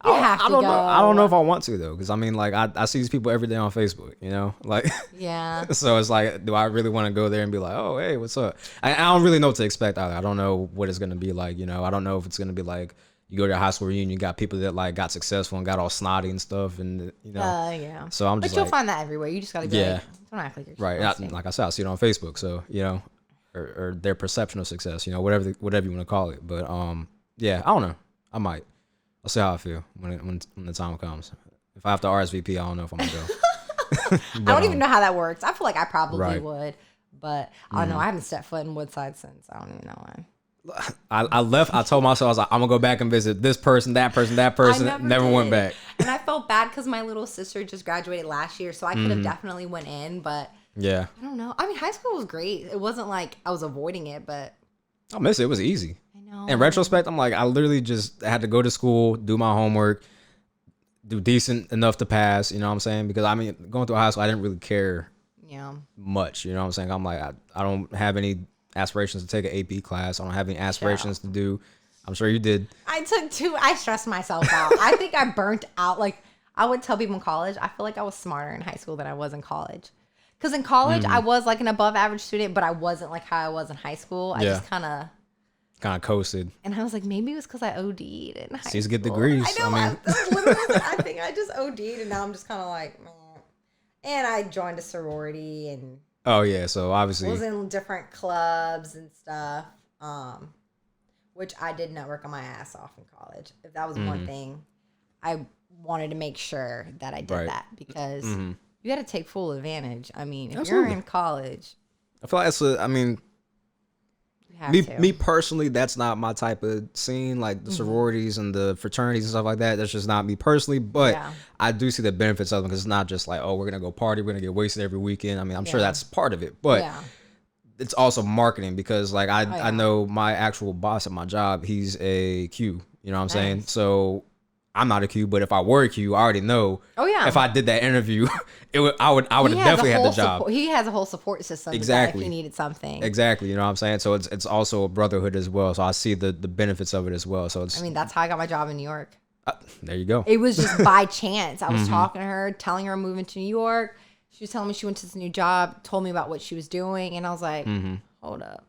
Speaker 2: I
Speaker 1: don't know. I don't know if I want to, though, because I mean, like, I see these people every day on Facebook, you know, like,
Speaker 2: yeah.
Speaker 1: So it's like, do I really want to go there and be like, oh, hey, what's up? I don't really know what to expect either. I don't know what it's gonna be like, you know. I don't know if it's gonna be like you go to your high school reunion, you got people that like got successful and got all snotty and stuff, and you know.
Speaker 2: Yeah.
Speaker 1: So I'm
Speaker 2: but
Speaker 1: just
Speaker 2: you'll
Speaker 1: like,
Speaker 2: find that everywhere. You just gotta be like, don't act like you're
Speaker 1: right. Like I said, I see it on Facebook. So you know, or their perception of success, you know, whatever you want to call it. But yeah, I don't know. I might. I'll see how I feel when the time comes. If I have to RSVP, I don't know if I'm gonna go.
Speaker 2: But, I don't even know how that works. I feel like I probably
Speaker 1: Right.
Speaker 2: would, but I don't know. I haven't stepped foot in Woodside since. I don't even know when.
Speaker 1: I left. I told myself I was like, I'm gonna go back and visit this person, that person, that person. Never went back.
Speaker 2: And I felt bad because my little sister just graduated last year, so I could have definitely went in, but
Speaker 1: Yeah.
Speaker 2: I don't know. I mean, high school was great. It wasn't like I was avoiding it, but
Speaker 1: I miss it. It was easy.
Speaker 2: I know.
Speaker 1: In retrospect, I'm like, I literally just had to go to school, do my homework, do decent enough to pass. You know what I'm saying? Because I mean, going through high school, I didn't really care much. You know what I'm saying? I'm like, I don't have any aspirations to take an AP class. I don't have any aspirations to do. I'm sure you did.
Speaker 2: I took 2. I stressed myself out. I think I burnt out. Like, I would tell people in college, I feel like I was smarter in high school than I was in college. Because in college, I was like an above average student, but I wasn't like how I was in high school. I just kind of
Speaker 1: coasted.
Speaker 2: And I was like, maybe it was because I OD'd in high school.
Speaker 1: She's get degrees.
Speaker 2: I know.
Speaker 1: mean,
Speaker 2: I think I just OD'd, and now I'm just kind of like, meh. And I joined a sorority and
Speaker 1: oh yeah, so obviously
Speaker 2: was in different clubs and stuff, which I did network on my ass off in college. If that was one thing, I wanted to make sure that I did that because you got to take full advantage. I mean, if you're in college,
Speaker 1: I feel like it's I mean, me personally, that's not my type of scene, like the sororities and the fraternities and stuff like that. That's just not me personally, but I do see the benefits of them because it's not just like, oh, we're gonna go party, we're gonna get wasted every weekend. I mean, I'm sure that's part of it, but it's also marketing because like I know my actual boss at my job, he's a Q, you know what I'm saying? So I'm not a Q, but if I were a Q, I already know. Oh yeah. If I did that interview, I would have definitely had the job.
Speaker 2: He has a whole support system.
Speaker 1: Exactly.
Speaker 2: If he needed something.
Speaker 1: Exactly. You know what I'm saying? So it's also a brotherhood as well. So I see the benefits of it as well. So it's.
Speaker 2: I mean, that's how I got my job in New York.
Speaker 1: There you go.
Speaker 2: It was just by chance. I was talking to her, telling her I'm moving to New York. She was telling me she went to this new job, told me about what she was doing, and I was like, hold up.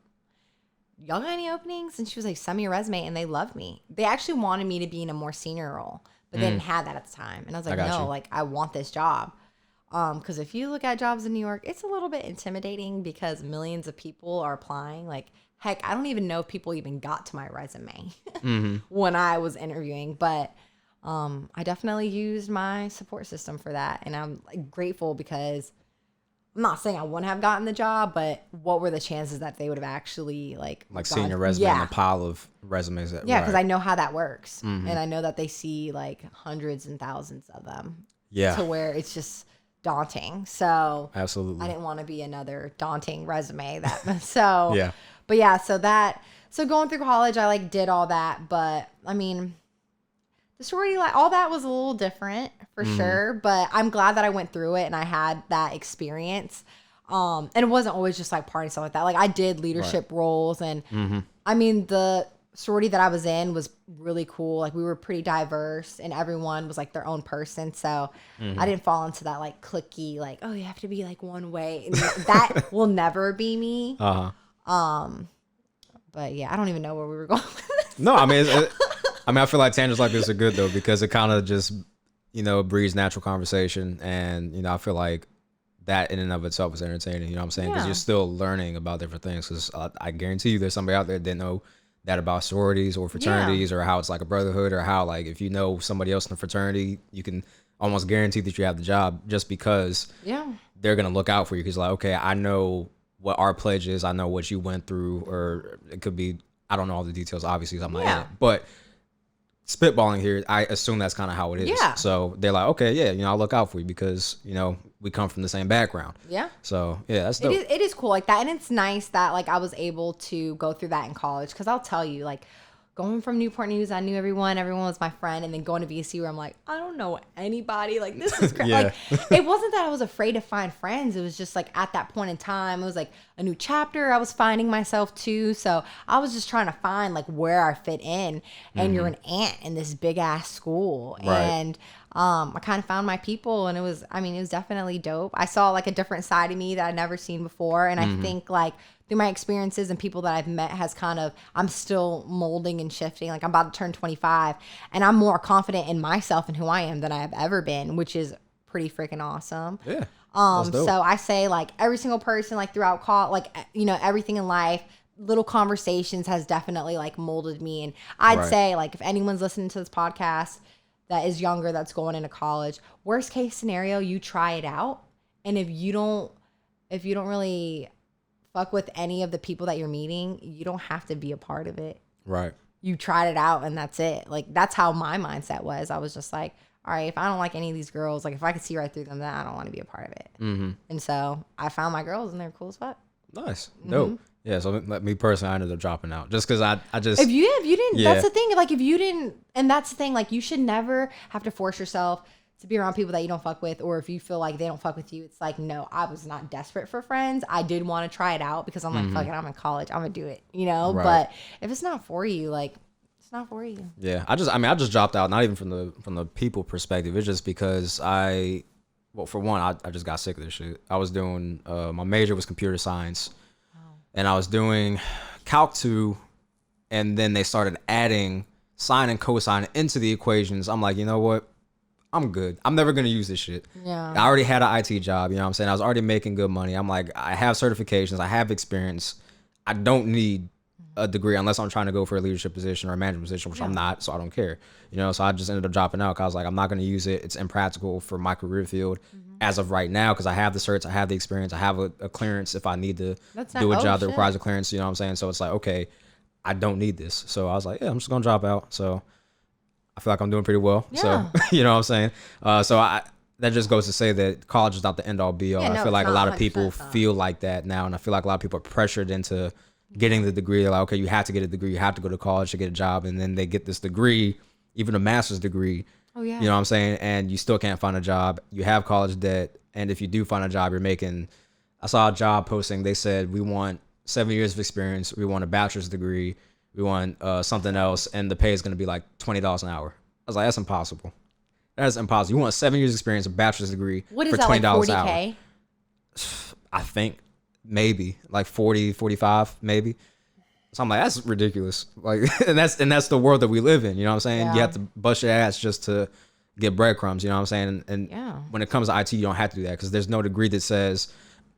Speaker 2: Y'all got any openings? And she was like, send me your resume, and they loved me. They actually wanted me to be in a more senior role. But they didn't have that at the time. And I was like, no, like, I want this job. Because if you look at jobs in New York, it's a little bit intimidating because millions of people are applying. Like, heck, I don't even know if people even got to my resume when I was interviewing. But I definitely used my support system for that. And I'm like, grateful because I'm not saying I wouldn't have gotten the job, but what were the chances that they would have actually like
Speaker 1: seeing your resume in a pile of resumes?
Speaker 2: Because I know how that works, and I know that they see like hundreds and thousands of them. To where it's just daunting. So
Speaker 1: absolutely,
Speaker 2: I didn't want to be another daunting resume. So going through college, I like did all that, but I mean, the sorority, like all that was a little different for sure, but I'm glad that I went through it and I had that experience. And it wasn't always just like party stuff like that. Like I did leadership roles and I mean, the sorority that I was in was really cool. Like we were pretty diverse and everyone was like their own person. So I didn't fall into that like cliquey, like, oh, you have to be like one way. And that will never be me. But yeah, I don't even know where we were going with this.
Speaker 1: No, I mean, I feel like tangents like this are good though, because it kind of just, you know, breeds natural conversation. And, you know, I feel like that in and of itself is entertaining, you know what I'm saying? Because you're still learning about different things. Because I guarantee you there's somebody out there that didn't know that about sororities or fraternities or how it's like a brotherhood or how like if you know somebody else in the fraternity, you can almost guarantee that you have the job just because they're going to look out for you. Because like, okay, I know what our pledge is. I know what you went through, or it could be, I don't know all the details, obviously, I'm not in it. But spitballing here, I assume that's kind of how it is. So they're like, okay, yeah, you know, I'll look out for you because, you know, we come from the same background. So yeah, that's dope.
Speaker 2: It is cool like that. And it's nice that like I was able to go through that in college. Cause I'll tell you, like going from Newport News, I knew everyone was my friend. And then going to VSU where I'm like, I don't know anybody. Like this is crazy. Like it wasn't that I was afraid to find friends. It was just like at that point in time, it was like a new chapter. I was finding myself too. So I was just trying to find like where I fit in. And you're an ant in this big ass school. And I kind of found my people and it was definitely dope. I saw like a different side of me that I'd never seen before. And I think like through my experiences and people that I've met has kind of, I'm still molding and shifting. Like I'm about to turn 25 and I'm more confident in myself and who I am than I have ever been, which is pretty freaking awesome.
Speaker 1: Yeah.
Speaker 2: So I say like every single person, like throughout like, you know, everything in life, little conversations has definitely like molded me. And I'd say like, if anyone's listening to this podcast that is younger, that's going into college, worst case scenario, you try it out. And if you don't really fuck with any of the people that you're meeting, you don't have to be a part of it.
Speaker 1: Right.
Speaker 2: You tried it out and that's it. Like that's how my mindset was. I was just like, all right, if I don't like any of these girls, like if I could see right through them, then I don't want to be a part of it. Mm-hmm. And so I found my girls and they're cool as fuck.
Speaker 1: Nice. Dope. Mm-hmm. Yeah. So me personally, I ended up dropping out just because I just.
Speaker 2: If you didn't, that's the thing. Like if you didn't, and that's the thing, like you should never have to force yourself to be around people that you don't fuck with, or if you feel like they don't fuck with you, it's like, no, I was not desperate for friends. I did want to try it out because I'm like, fuck it, I'm in college, I'm gonna do it, you know? Right. But if it's not for you, like, it's not for you.
Speaker 1: Yeah, I just dropped out, not even from the people perspective. It's just because for one, I just got sick of this shit. I was doing, my major was computer science, and I was doing Calc 2, and then they started adding sine and cosine into the equations. I'm like, you know what? I'm good. I'm never going to use this shit.
Speaker 2: Yeah.
Speaker 1: I already had an IT job, you know what I'm saying? I was already making good money. I'm like, I have certifications. I have experience. I don't need a degree unless I'm trying to go for a leadership position or a management position, which I'm not, so I don't care. You know, so I just ended up dropping out because I was like, I'm not going to use it. It's impractical for my career field as of right now because I have the certs, I have the experience, I have a clearance if I need to do a job that requires a clearance, you know what I'm saying? So it's like, okay, I don't need this. So I was like, yeah, I'm just going to drop out. So I feel like I'm doing pretty well. Yeah. So, you know what I'm saying? That just goes to say that college is not the end all be all. Yeah, I feel like a lot of people feel like that now. And I feel like a lot of people are pressured into getting the degree. They're like, okay, you have to get a degree. You have to go to college to get a job. And then they get this degree, even a master's degree.
Speaker 2: Oh, yeah.
Speaker 1: You know what I'm saying? And you still can't find a job. You have college debt. And if you do find a job, you're making, I saw a job posting. They said, we want 7 years of experience. We want a bachelor's degree. We want something else, and the pay is going to be like $20 an hour. I was like, that's impossible. That's impossible. You want 7 years experience, a bachelor's degree
Speaker 2: what is
Speaker 1: for $20
Speaker 2: that, like 40K?
Speaker 1: an hour. I think maybe like 40, 45, maybe. So I'm like, that's ridiculous. Like, and that's the world that we live in. You know what I'm saying? Yeah. You have to bust your ass just to get breadcrumbs. You know what I'm saying? And when it comes to IT, you don't have to do that because there's no degree that says,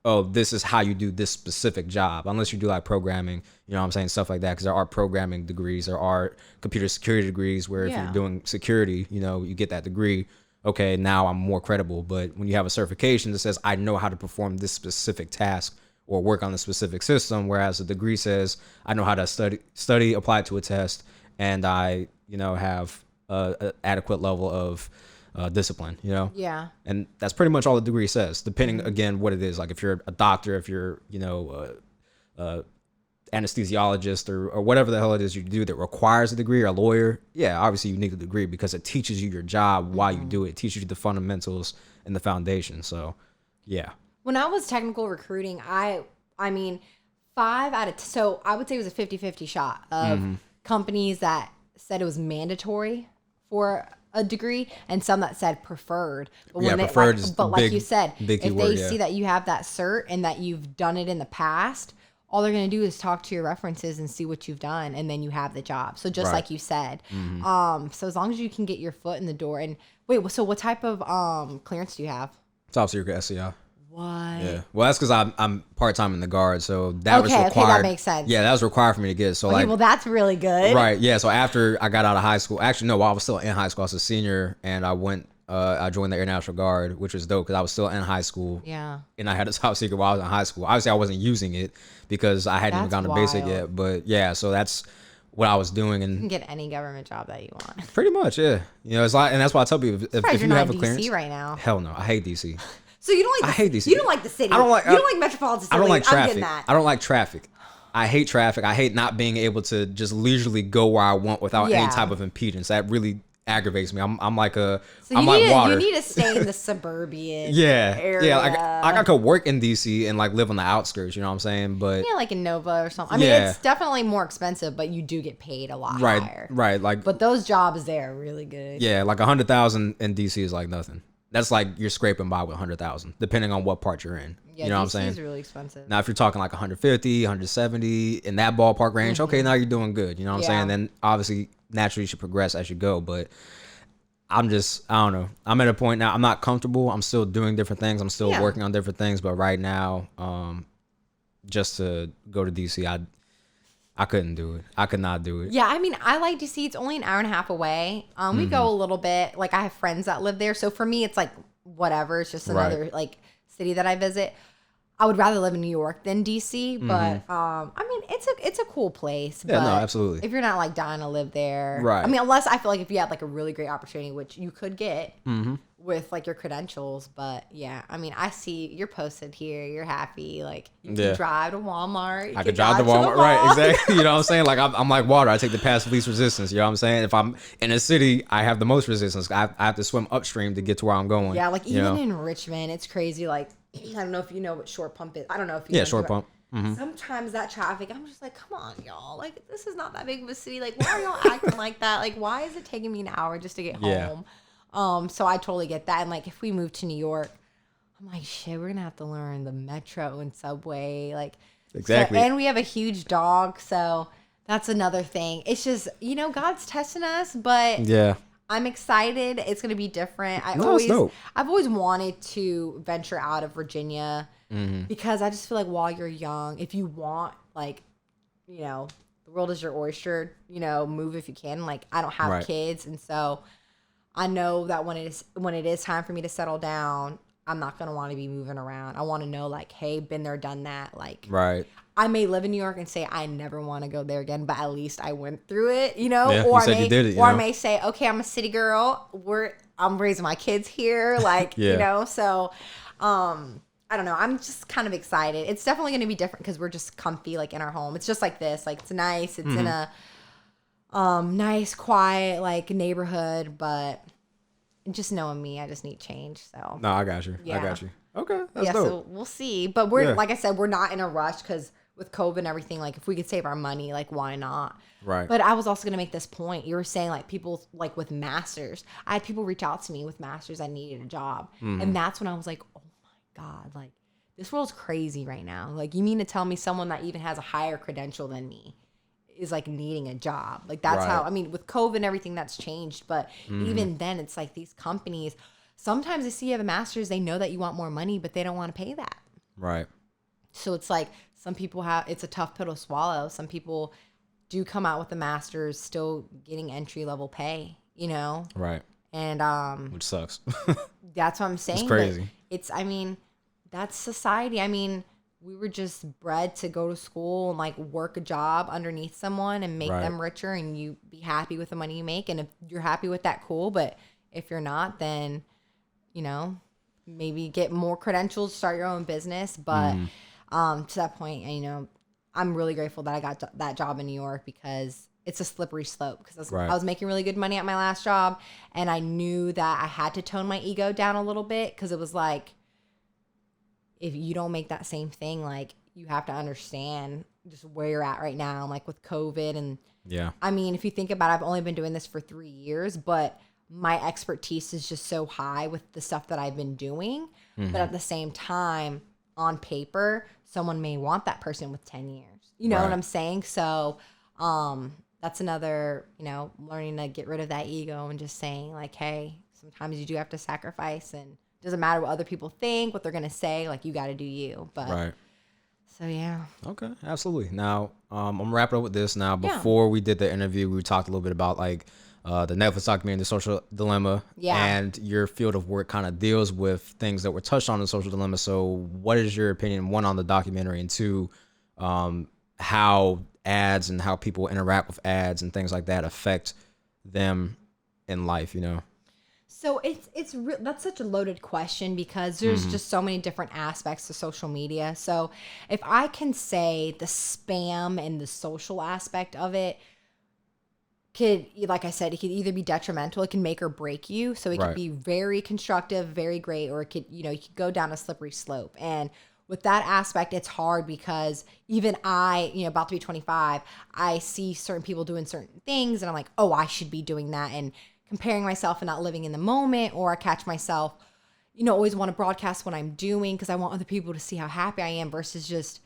Speaker 1: oh, this is how you do this specific job, unless you do like programming, you know what I'm saying, stuff like that, because there are programming degrees, there are computer security degrees where if you're doing security, you know, you get that degree, okay, now I'm more credible. But when you have a certification that says I know how to perform this specific task or work on the specific system, whereas a degree says I know how to study, apply it to a test, and I, you know, have an adequate level of discipline, you know?
Speaker 2: Yeah.
Speaker 1: And that's pretty much all the degree says, depending, again, what it is. Like if you're a doctor, if you're, you know, anesthesiologist or whatever the hell it is you do that requires a degree, or a lawyer, yeah, obviously you need a degree because it teaches you your job while you do it. It teaches you the fundamentals and the foundation. So, yeah.
Speaker 2: When I was technical recruiting, I mean, 5 out of so I would say it was a 50-50 shot of companies that said it was mandatory for a degree and some that said preferred. But when
Speaker 1: preferred is
Speaker 2: but like you said, if they
Speaker 1: see
Speaker 2: that you have that cert and that you've done it in the past, all they're going to do is talk to your references and see what you've done, and then you have the job. So just like you said, so as long as you can get your foot in the door. And wait, so what type of clearance do you have?
Speaker 1: Top secret SCI.
Speaker 2: What?
Speaker 1: Yeah. Well, that's because I'm part-time in the Guard, so that was required.
Speaker 2: Okay, that makes sense.
Speaker 1: Yeah, that was required for me to get. So
Speaker 2: well, that's really good.
Speaker 1: Right. Yeah. So after I got out of high school, actually, no, while I was still in high school, I was a senior, and I joined the Air National Guard, which was dope because I was still in high school.
Speaker 2: Yeah.
Speaker 1: And I had a top secret while I was in high school. Obviously, I wasn't using it because I hadn't even gone to basic yet. But yeah, so that's what I was doing. And
Speaker 2: you can get any government job that you want.
Speaker 1: Pretty much, yeah. You know, it's like, and that's why I tell people if you have a clearance.
Speaker 2: DC right now.
Speaker 1: Hell no, I hate DC.
Speaker 2: So you don't like?
Speaker 1: I hate DC.
Speaker 2: You don't like the city.
Speaker 1: I don't like.
Speaker 2: You don't like metropolitan cities.
Speaker 1: I don't like traffic.
Speaker 2: I'm getting that.
Speaker 1: I don't like traffic. I hate traffic. I hate not being able to just leisurely go where I want without any type of impedance. That really aggravates me. I'm like a.
Speaker 2: So
Speaker 1: I'm like water.
Speaker 2: You need to stay in the suburban
Speaker 1: area. Yeah. Like I could work in DC and like live on the outskirts. You know what I'm saying? But
Speaker 2: yeah, like in Nova or something. I mean, it's definitely more expensive, but you do get paid a lot higher.
Speaker 1: Right. Like,
Speaker 2: but those jobs there are really good.
Speaker 1: Yeah, like 100,000 in DC is like nothing. that's like you're scraping by with 100,000, depending on what part you're in.
Speaker 2: Yeah,
Speaker 1: you know what I'm
Speaker 2: DC
Speaker 1: saying?
Speaker 2: is really expensive.
Speaker 1: Now, if you're talking like 150, 170 in that ballpark range, okay, now you're doing good. You know what I'm
Speaker 2: Yeah.
Speaker 1: saying? Then obviously, naturally, you should progress as you go. But I don't know. I'm at a point now. I'm not comfortable. I'm still doing different things. I'm still
Speaker 2: Yeah.
Speaker 1: working on different things. But right now, just to go to DC, I couldn't do it. I could not do it.
Speaker 2: Yeah, I mean, I like DC. It's only an hour and a half away. We go a little bit. Like, I have friends that live there. So for me, it's like, whatever. It's just another, like, city that I visit. I would rather live in New York than DC. But, I mean, it's a cool place.
Speaker 1: Yeah,
Speaker 2: but
Speaker 1: no, absolutely.
Speaker 2: if you're not, like, dying to live there.
Speaker 1: Right.
Speaker 2: I mean, unless I feel like if you had, like, a really great opportunity, which you could get with, like, your credentials. But, yeah, I mean, I see you're posted here. You're happy. Like, you can drive to Walmart.
Speaker 1: I could drive to Walmart. Right, exactly. You know what I'm saying? Like, I'm like water. I take the path of least resistance. You know what I'm saying? If I'm in a city, I have the most resistance. I have to swim upstream to get to where I'm going.
Speaker 2: Yeah, like,
Speaker 1: you
Speaker 2: even
Speaker 1: know?
Speaker 2: in Richmond, it's crazy. Like, I don't know if you know what Short Pump is. I don't know if you know.
Speaker 1: Short Pump.
Speaker 2: Sometimes that traffic, I'm just like, come on, y'all. Like, this is not that big of a city. Like, why are y'all acting like that? Like, why is it taking me an hour just to get home? So I totally get that. And, like, if we move to New York, I'm like, shit, we're going to have to learn the metro and subway. Like,
Speaker 1: Exactly.
Speaker 2: So, and we have a huge dog. So that's another thing. It's just, God's testing us, but
Speaker 1: Yeah.
Speaker 2: I'm excited. It's going to be different.
Speaker 1: It's dope.
Speaker 2: I've always wanted to venture out of Virginia because I just feel like while you're young, if you want, like, the world is your oyster, move if you can. Like, I don't have kids. And so I know that when it is time for me to settle down, I'm not going to want to be moving around. I want to know, like, hey, been there, done that. Like,
Speaker 1: Right.
Speaker 2: I may live in New York and say I never want to go there again, but at least I went through it,
Speaker 1: Yeah,
Speaker 2: or
Speaker 1: you said you did it,
Speaker 2: I may say, okay, I'm a city girl. I'm raising my kids here, like, So, I don't know. I'm just kind of excited. It's definitely going to be different because we're just comfy, like, in our home. It's just like this, like, it's nice. It's in a nice, quiet, like, neighborhood, but just knowing me, I just need change. So
Speaker 1: No, I got you.
Speaker 2: Yeah.
Speaker 1: I got you. Okay, that's dope.
Speaker 2: so we'll see. But we're like I said, we're not in a rush because with COVID and everything, like, if we could save our money, like, why not?
Speaker 1: Right.
Speaker 2: But I was also gonna make this point. You were saying, like, people, like, with masters. I had people reach out to me with masters. I needed a job, and that's when I was like, oh my God, like, this world's crazy right now. Like, you mean to tell me someone that even has a higher credential than me is, like, needing a job? Like, that's how, I mean, with COVID and everything, that's changed. But even then, it's like these companies, sometimes they see you have a master's, they know that you want more money, but they don't want to pay that.
Speaker 1: Right.
Speaker 2: So it's like some people it's a tough pill to swallow. Some people do come out with a master's still getting entry level pay,
Speaker 1: Right.
Speaker 2: And
Speaker 1: Which sucks.
Speaker 2: that's what I'm saying.
Speaker 1: It's crazy.
Speaker 2: But I mean, that's society. I mean, we were just bred to go to school and, like, work a job underneath someone and make them richer, and you be happy with the money you make. And if you're happy with that, cool. But if you're not, then, maybe get more credentials, start your own business. But to that point, I'm really grateful that I got that job in New York because it's a slippery slope. Because I was making really good money at my last job, and I knew that I had to tone my ego down a little bit because it was like, if you don't make that same thing, like, you have to understand just where you're at right now, like, with COVID. And I mean, if you think about it, I've only been doing this for 3 years, but my expertise is just so high with the stuff that I've been doing. But at the same time, on paper, someone may want that person with 10 years. You know what I'm saying? So that's another, learning to get rid of that ego and just saying, like, hey, sometimes you do have to sacrifice, and it doesn't matter what other people think, what they're going to say, like, you got to do you. But so, yeah.
Speaker 1: Okay, absolutely. Now, I'm wrapping up with this now. Before we did the interview, we talked a little bit about, like, the Netflix documentary, The Social Dilemma, and your field of work kind of deals with things that were touched on in The Social Dilemma. So what is your opinion, one, on the documentary, and two, how ads and how people interact with ads and things like that affect them in life,
Speaker 2: So that's such a loaded question because there's just so many different aspects to social media. So if I can say the spam and the social aspect of it could, like I said, it could either be detrimental, it can make or break you. So it could be very constructive, very great, or it could, you could go down a slippery slope. And with that aspect, it's hard because even I, about to be 25, I see certain people doing certain things and I'm like, oh, I should be doing that, and comparing myself and not living in the moment, or I catch myself always want to broadcast what I'm doing because I want other people to see how happy I am versus just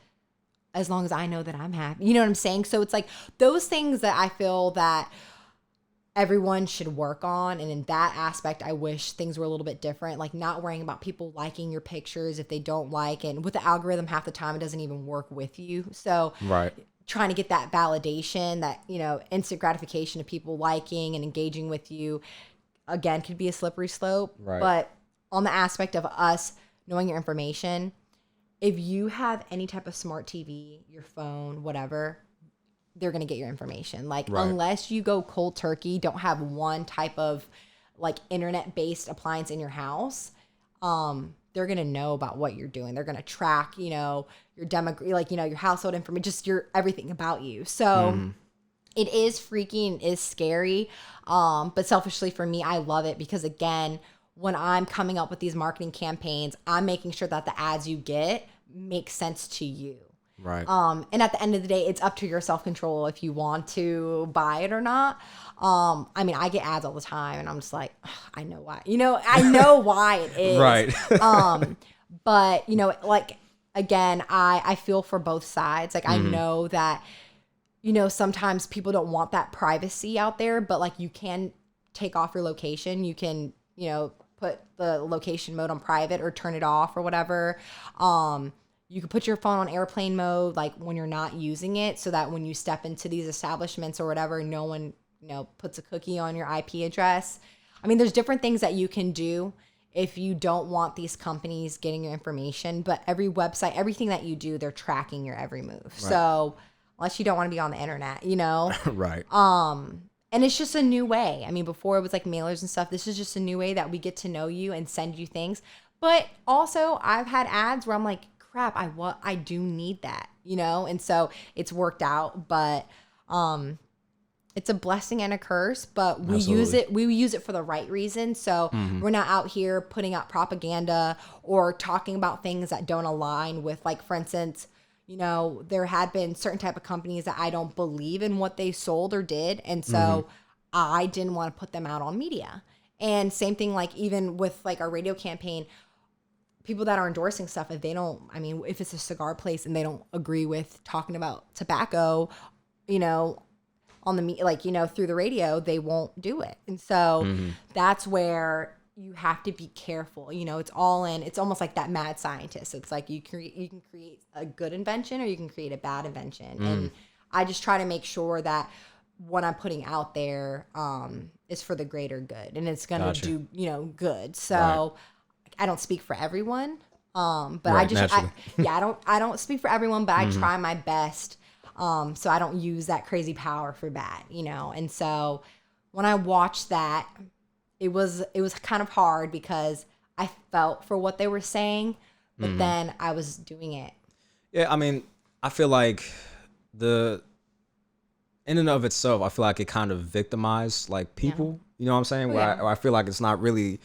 Speaker 2: as long as I know that I'm happy. You know what I'm saying? So it's like those things that I feel that everyone should work on. And in that aspect, I wish things were a little bit different, like not worrying about people liking your pictures if they don't like. And with the algorithm, half the time, it doesn't even work with you. So
Speaker 1: Right.
Speaker 2: trying to get that validation, that, instant gratification of people liking and engaging with you, again, could be a slippery slope.
Speaker 1: Right.
Speaker 2: But on the aspect of us knowing your information, if you have any type of smart TV, your phone, whatever, they're going to get your information. Like,
Speaker 1: Right.
Speaker 2: unless you go cold turkey, don't have one type of like internet-based appliance in your house, they're going to know about what you're doing. They're going to track, your like, your household information, just your everything about you. So it is freaky and is scary. But selfishly for me, I love it because, again, when I'm coming up with these marketing campaigns, I'm making sure that the ads you get make sense to you.
Speaker 1: Right.
Speaker 2: And at the end of the day, it's up to your self-control if you want to buy it or not. I mean, I get ads all the time and I'm just like, "Ugh, I know why, I know why it is."
Speaker 1: Right.
Speaker 2: But like, again, I feel for both sides. Like, I know that, sometimes people don't want that privacy out there, but like, you can take off your location. You can, put the location mode on private or turn it off or whatever. You can put your phone on airplane mode, like when you're not using it, so that when you step into these establishments or whatever, no one, puts a cookie on your IP address. I mean, there's different things that you can do if you don't want these companies getting your information, but every website, everything that you do, they're tracking your every move. Right. So unless you don't want to be on the internet,
Speaker 1: Right.
Speaker 2: And it's just a new way. I mean, before it was like mailers and stuff. This is just a new way that we get to know you and send you things. But also, I've had ads where I'm like, crap, I do need that, and so it's worked out. But it's a blessing and a curse, but we use it for the right reason. So we're not out here putting out propaganda or talking about things that don't align with, like, for instance, there had been certain type of companies that I don't believe in what they sold or did. And so I didn't want to put them out on media. And same thing, like, even with like our radio campaign, people that are endorsing stuff, if it's a cigar place and they don't agree with talking about tobacco, on the, through the radio, they won't do it. And so that's where you have to be careful. It's all in. It's almost like that mad scientist. It's like you can create a good invention or you can create a bad invention. And I just try to make sure that what I'm putting out there is for the greater good, and it's going to do, good. So I don't speak for everyone. But I don't speak for everyone, but I try my best. So I don't use that crazy power for bad, And so when I watched that, it was kind of hard because I felt for what they were saying, but then I was doing it.
Speaker 1: Yeah, I mean, I feel like in and of itself, I feel like it kind of victimized like people. You know what I'm saying? Where I feel like it's not really,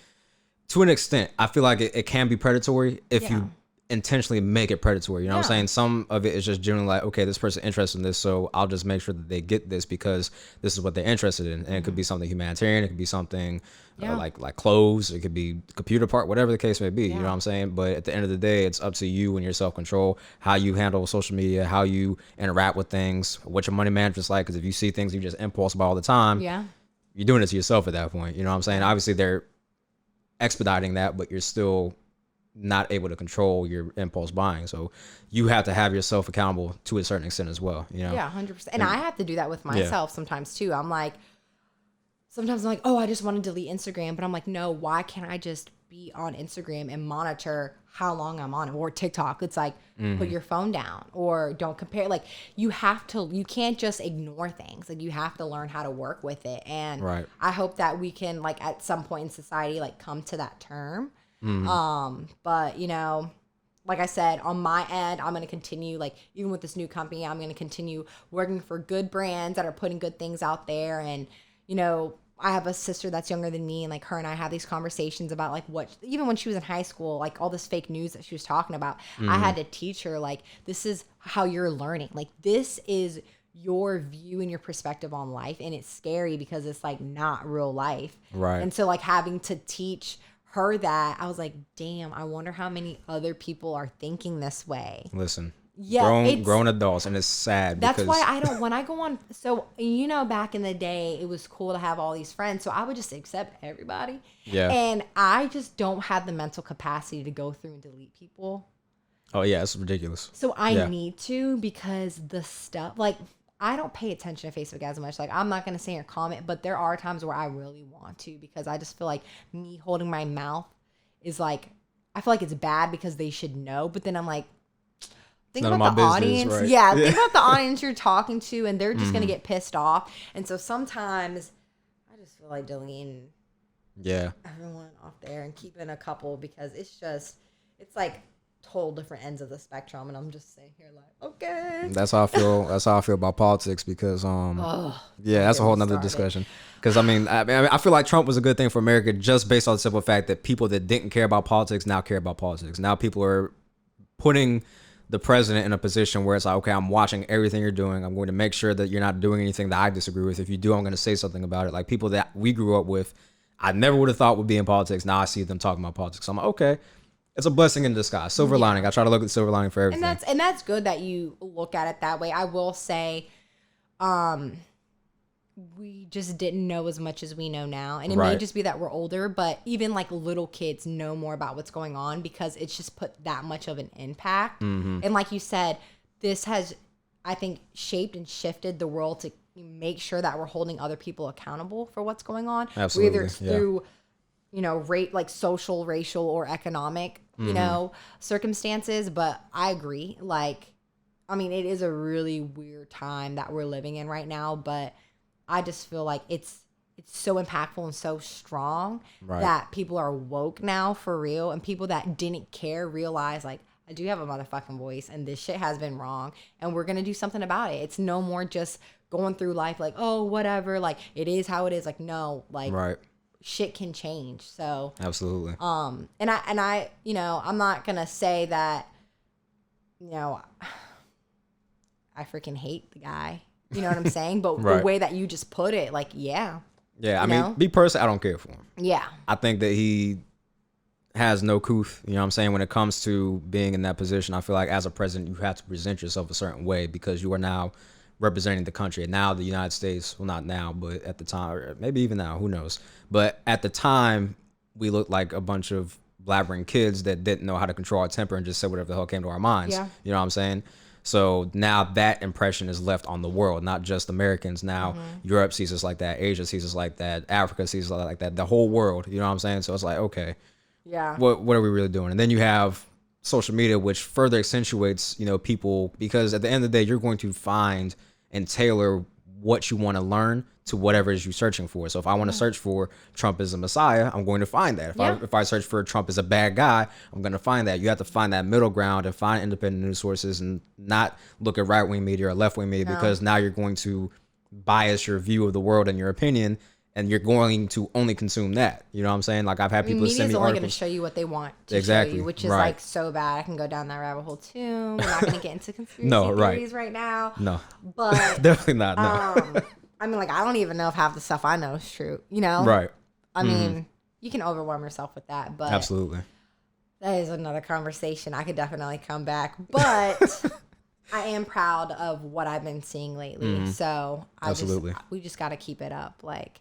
Speaker 1: to an extent, I feel like it can be predatory if you intentionally make it predatory. You know what I'm saying? Some of it is just generally like, okay, this person interested in this, so I'll just make sure that they get this because this is what they're interested in. And it could be something humanitarian, it could be something like clothes, it could be computer part, whatever the case may be. You know what I'm saying? But at the end of the day, it's up to you and your self-control, how you handle social media, how you interact with things, what your money management's like. Because if you see things you just impulse buy all the time, you're doing it to yourself at that point. You know what I'm saying? Obviously, they're expediting that, but you're still not able to control your impulse buying. So you have to have yourself accountable to a certain extent as well.
Speaker 2: Yeah, 100%. And I have to do that with myself sometimes too. Sometimes I'm like, oh, I just want to delete Instagram. But I'm like, no, why can't I just be on Instagram and monitor how long I'm on it? Or TikTok. It's like, put your phone down or don't compare. Like, you can't just ignore things. Like, you have to learn how to work with it. And I hope that we can, like, at some point in society, like, come to that term. But like I said, on my end, I'm going to continue, like, even with this new company, I'm going to continue working for good brands that are putting good things out there. And, I have a sister that's younger than me, and like her and I have these conversations about like even when she was in high school, like all this fake news that she was talking about, I had to teach her, like, this is how you're learning. Like, this is your view and your perspective on life. And it's scary because it's like not real life.
Speaker 1: Right.
Speaker 2: And so like having to teach heard that, I was like, damn, I wonder how many other people are thinking this way.
Speaker 1: Listen,
Speaker 2: Yeah,
Speaker 1: grown adults, and it's sad
Speaker 2: that's
Speaker 1: because
Speaker 2: why I don't, when I go on, so, back in the day, it was cool to have all these friends. So I would just accept everybody.
Speaker 1: yeah.
Speaker 2: And I just don't have the mental capacity to go through and delete people.
Speaker 1: Oh yeah, it's ridiculous.
Speaker 2: So I
Speaker 1: Yeah.
Speaker 2: need to, because the stuff, like, I don't pay attention to Facebook as much. Like, I'm not going to say or comment, but there are times where I really want to, because I just feel like me holding my mouth is like, I feel like it's bad because they should know. But then I'm like, think
Speaker 1: None of
Speaker 2: about the
Speaker 1: my business,
Speaker 2: audience.
Speaker 1: right?
Speaker 2: Yeah, think about the audience you're talking to, and they're just going
Speaker 1: Mm-hmm.
Speaker 2: to get pissed off. And so sometimes I just feel like deleting
Speaker 1: Yeah.
Speaker 2: everyone off there and keeping a couple, because it's like total different ends of the spectrum, and I'm just sitting here like, okay.
Speaker 1: That's how I feel. That's how I feel about politics because
Speaker 2: Oh,
Speaker 1: yeah, that's a whole nother
Speaker 2: started.
Speaker 1: discussion. Because I feel like Trump was a good thing for America just based on the simple fact that people that didn't care about politics now care about politics. Now people are putting the president in a position where it's like, okay, I'm watching everything you're doing. I'm going to make sure that you're not doing anything that I disagree with. If you do, I'm going to say something about it. Like people that we grew up with, I never would have thought would be in politics. Now I see them talking about politics. So I'm like, okay, it's a blessing in disguise. Silver lining. I try to look at the silver lining for everything.
Speaker 2: And that's good that you look at it that way. I will say, we just didn't know as much as we know now, and it may
Speaker 1: Right.
Speaker 2: just be that we're older, but even like little kids know more about what's going on because it's just put that much of an impact.
Speaker 1: Mm-hmm.
Speaker 2: And like you said, this has, I think, shaped and shifted the world to make sure that we're holding other people accountable for what's going on.
Speaker 1: Absolutely,
Speaker 2: Whether it's
Speaker 1: yeah.
Speaker 2: through, rate, like social, racial, or economic, circumstances. But I agree. Like, I mean, it is a really weird time that we're living in right now, but I just feel like it's so impactful and so strong
Speaker 1: Right.
Speaker 2: that people are woke now for real, and people that didn't care realize, like, I do have a motherfucking voice, and this shit has been wrong, and we're gonna do something about it. It's no more just going through life like, oh, whatever, like, it is how it is. Like, no, like,
Speaker 1: Right.
Speaker 2: shit can change. So
Speaker 1: Absolutely.
Speaker 2: and I I'm not gonna say that I freaking hate the guy, you know what I'm saying, but
Speaker 1: Right.
Speaker 2: the way that you just put it, like, yeah,
Speaker 1: Yeah. I
Speaker 2: you
Speaker 1: mean,
Speaker 2: know?
Speaker 1: me personally, I don't care for him.
Speaker 2: yeah,
Speaker 1: I think that he has no couth, you know what I'm saying, when it comes to being in that position. I feel like as a president, you have to present yourself a certain way because you are now representing the country. And now the United States, well, not now, but at the time, or maybe even now, who knows. But at the time, we looked like a bunch of blabbering kids that didn't know how to control our temper and just said whatever the hell came to our minds.
Speaker 2: Yeah.
Speaker 1: You know what I'm saying? So now that impression is left on the world, not just Americans. Now Europe sees us like that, Asia sees us like that, Africa sees us like that, the whole world. You know what I'm saying? So it's like, okay,
Speaker 2: yeah,
Speaker 1: what are we really doing? And then you have social media, which further accentuates, people, because at the end of the day, you're going to find and tailor what you want to learn to whatever it is you're searching for. So if I want to search for Trump as a messiah, I'm going to find that. If I search for Trump as a bad guy, I'm going to find that. You have to find that middle ground and find independent news sources and not look at right-wing media or left-wing media, because now you're going to bias your view of the world and your opinion, and you're going to only consume that. You know what I'm saying? Like, I've had people
Speaker 2: media's
Speaker 1: send me
Speaker 2: only going to
Speaker 1: articles.
Speaker 2: show you what they want to show
Speaker 1: Exactly,
Speaker 2: you, which is
Speaker 1: right.
Speaker 2: like so bad. I can go down that rabbit hole too. We're not going to get into conspiracy
Speaker 1: No, right.
Speaker 2: theories right now.
Speaker 1: No,
Speaker 2: But
Speaker 1: definitely not. No.
Speaker 2: I mean, like, I don't even know if half the stuff I know is true, you know?
Speaker 1: Right.
Speaker 2: I mean, you can overwhelm yourself with that, but
Speaker 1: Absolutely.
Speaker 2: that is another conversation. I could definitely come back, but I am proud of what I've been seeing lately. So
Speaker 1: Absolutely.
Speaker 2: we just got to keep it up. Like,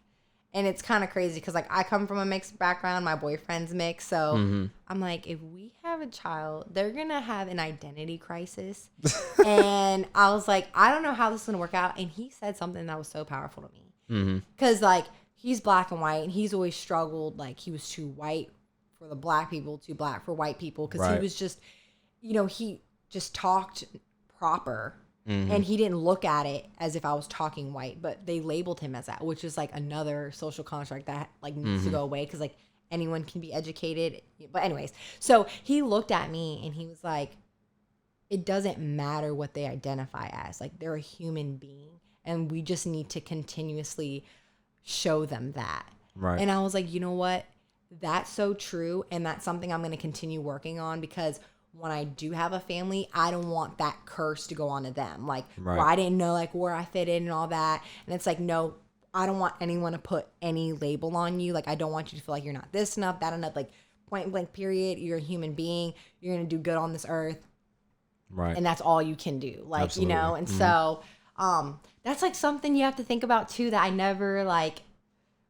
Speaker 2: and it's kind of crazy because, like, I come from a mixed background. My boyfriend's mixed. So I'm like, if we have a child, they're going to have an identity crisis. And I was like, I don't know how this is going to work out. And he said something that was so powerful to me. Because, like, he's black and white, and he's always struggled. Like, he was too white for the black people, too black for white people. Because he was just, he just talked proper. And he didn't look at it as if I was talking white, but they labeled him as that, which is like another social construct that like needs to go away, because like anyone can be educated. But anyways, so he looked at me and he was like, it doesn't matter what they identify as. Like, they're a human being, and we just need to continuously show them that.
Speaker 1: Right.
Speaker 2: And I was like, you know what? That's so true. And that's something I'm going to continue working on, because when I do have a family, I don't want that curse to go on to them. Like,
Speaker 1: Right.
Speaker 2: well, I didn't know like where I fit in and all that. And it's like, no, I don't want anyone to put any label on you. Like, I don't want you to feel like you're not this enough, that enough. Like, point blank, period. You're a human being. You're going to do good on this earth.
Speaker 1: Right.
Speaker 2: And that's all you can do. Like,
Speaker 1: Absolutely.
Speaker 2: you know, and so that's like something you have to think about too that I never like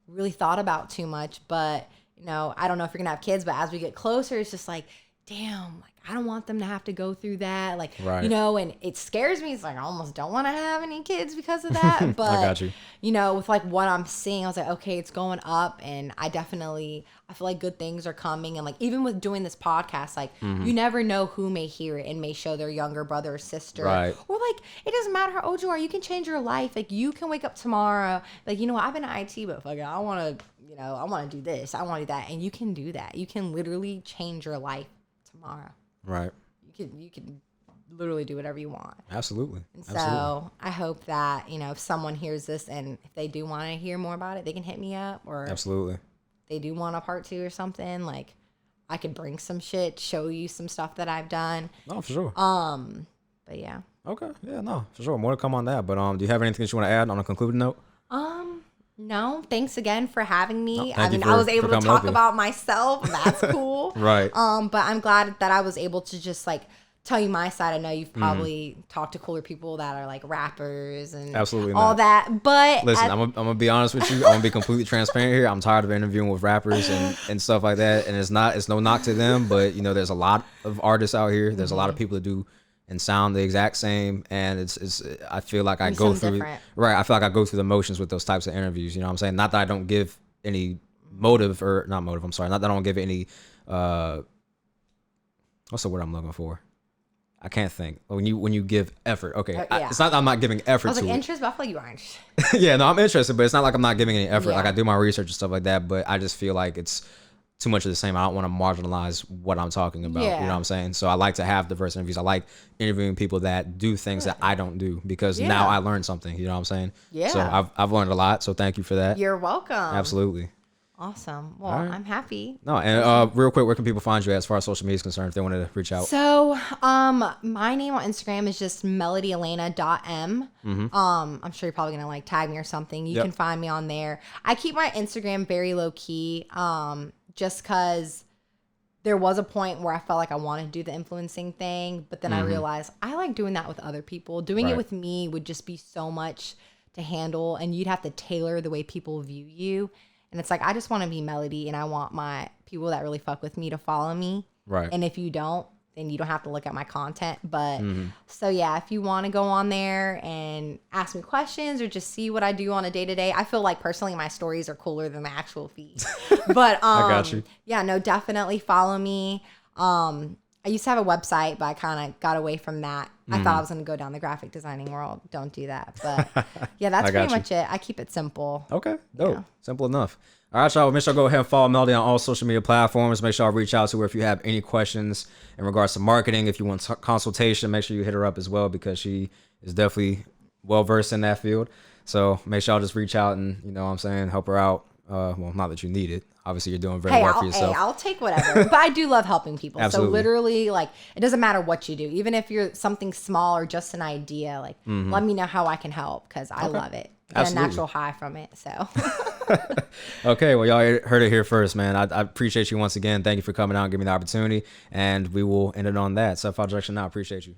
Speaker 2: really thought about too much. But, you know, I don't know if you're going to have kids, but as we get closer, it's just like, damn, like I don't want them to have to go through that. Like,
Speaker 1: Right.
Speaker 2: you know, and it scares me. It's like, I almost don't want to have any kids because of that. But,
Speaker 1: I got you.
Speaker 2: You know, with like what I'm seeing, I was like, okay, it's going up. And I feel like good things are coming. And like, even with doing this podcast, like you never know who may hear it and may show their younger brother or sister.
Speaker 1: Right.
Speaker 2: Or like, it doesn't matter how old you are. You can change your life. Like you can wake up tomorrow. Like, you know, I've been in IT, but fuck it, I want to do this. I want to do that. And you can do that. You can literally change your life tomorrow.
Speaker 1: Right.
Speaker 2: You can literally do whatever you want.
Speaker 1: Absolutely.
Speaker 2: And so I hope that, you know, if someone hears this and if they do want to hear more about it, they can hit me up, or
Speaker 1: Absolutely.
Speaker 2: they do want a part 2 or something. Like I could bring some shit, show you some stuff that I've done.
Speaker 1: No, for sure.
Speaker 2: But yeah.
Speaker 1: Okay. Yeah, no, for sure. More to come on that. But do you have anything that you want to add on a concluding note?
Speaker 2: No, thanks again for having me.
Speaker 1: No,
Speaker 2: I was able to talk about myself. That's cool.
Speaker 1: Right.
Speaker 2: But I'm glad that I was able to just like tell you my side. I know you've probably talked to cooler people that are like rappers and
Speaker 1: Absolutely
Speaker 2: all
Speaker 1: not.
Speaker 2: that. But
Speaker 1: listen, I'm gonna be honest with you. I'm gonna be completely transparent here. I'm tired of interviewing with rappers and stuff like that. And it's no knock to them, but you know, there's a lot of artists out here. There's a lot of people that do and sound the exact same, and it's I feel like I go through
Speaker 2: different.
Speaker 1: right. I feel like I go through the motions with those types of interviews. You know what I'm saying? Not that I don't give any motive or not motive. I'm sorry. Not that I don't give any. What's the word I'm looking for? I can't think. When you give effort, okay.
Speaker 2: Yeah.
Speaker 1: It's not that I'm not giving effort
Speaker 2: I was
Speaker 1: to
Speaker 2: like,
Speaker 1: it.
Speaker 2: interest, but I feel like you are interested.
Speaker 1: Yeah, no, I'm interested, but it's not like I'm not giving any effort.
Speaker 2: Yeah.
Speaker 1: Like I do my research and stuff like that, but I just feel like it's too much of the same. I don't want to marginalize what I'm talking about.
Speaker 2: Yeah.
Speaker 1: You know what I'm saying? So I like to have diverse interviews. I like interviewing people that do things that I don't do because now I learned something. You know what I'm saying?
Speaker 2: Yeah.
Speaker 1: So I've learned a lot. So thank you for that.
Speaker 2: You're welcome.
Speaker 1: Absolutely.
Speaker 2: Awesome. Well,
Speaker 1: All right.
Speaker 2: I'm happy.
Speaker 1: No, and real quick, where can people find you as far as social media is concerned if they want to reach out?
Speaker 2: So, my name on Instagram is just melodyelena.m. I'm sure you're probably gonna like tag me or something. You can find me on there. I keep my Instagram very low key, just cause there was a point where I felt like I wanted to do the influencing thing, but then I realized I like doing that with other people. Doing it with me would just be so much to handle, and you'd have to tailor the way people view you. And it's like, I just want to be Melody, and I want my people that really fuck with me to follow me.
Speaker 1: Right.
Speaker 2: And if you don't, then you don't have to look at my content. But so yeah, if you want to go on there and ask me questions or just see what I do on a day-to-day, I feel like personally my stories are cooler than the actual feed. But
Speaker 1: I got you.
Speaker 2: Yeah, no, definitely follow me. I used to have a website, but I kind of got away from that. I thought I was going to go down the graphic designing world. Don't do that. But yeah, that's pretty much it. I keep it simple.
Speaker 1: Okay, dope.
Speaker 2: Yeah.
Speaker 1: Simple enough. All right, y'all. Make sure to go ahead and follow Melody on all social media platforms. Make sure I reach out to her if you have any questions in regards to marketing. If you want consultation, make sure you hit her up as well because she is definitely well versed in that field. So make sure I'll just reach out and, you know what I'm saying, help her out. Well, not that you need it. Obviously, you're doing very well for yourself.
Speaker 2: I'll take whatever. But I do love helping people.
Speaker 1: Absolutely.
Speaker 2: So literally, like, it doesn't matter what you do. Even if you're something small or just an idea, like, let me know how I can help because I love it. I get a natural high from it. So.
Speaker 1: Okay, well, y'all heard it here first, man. I appreciate you once again. Thank you for coming out and giving me the opportunity. And we will end it on that. 75Junction now. Appreciate you.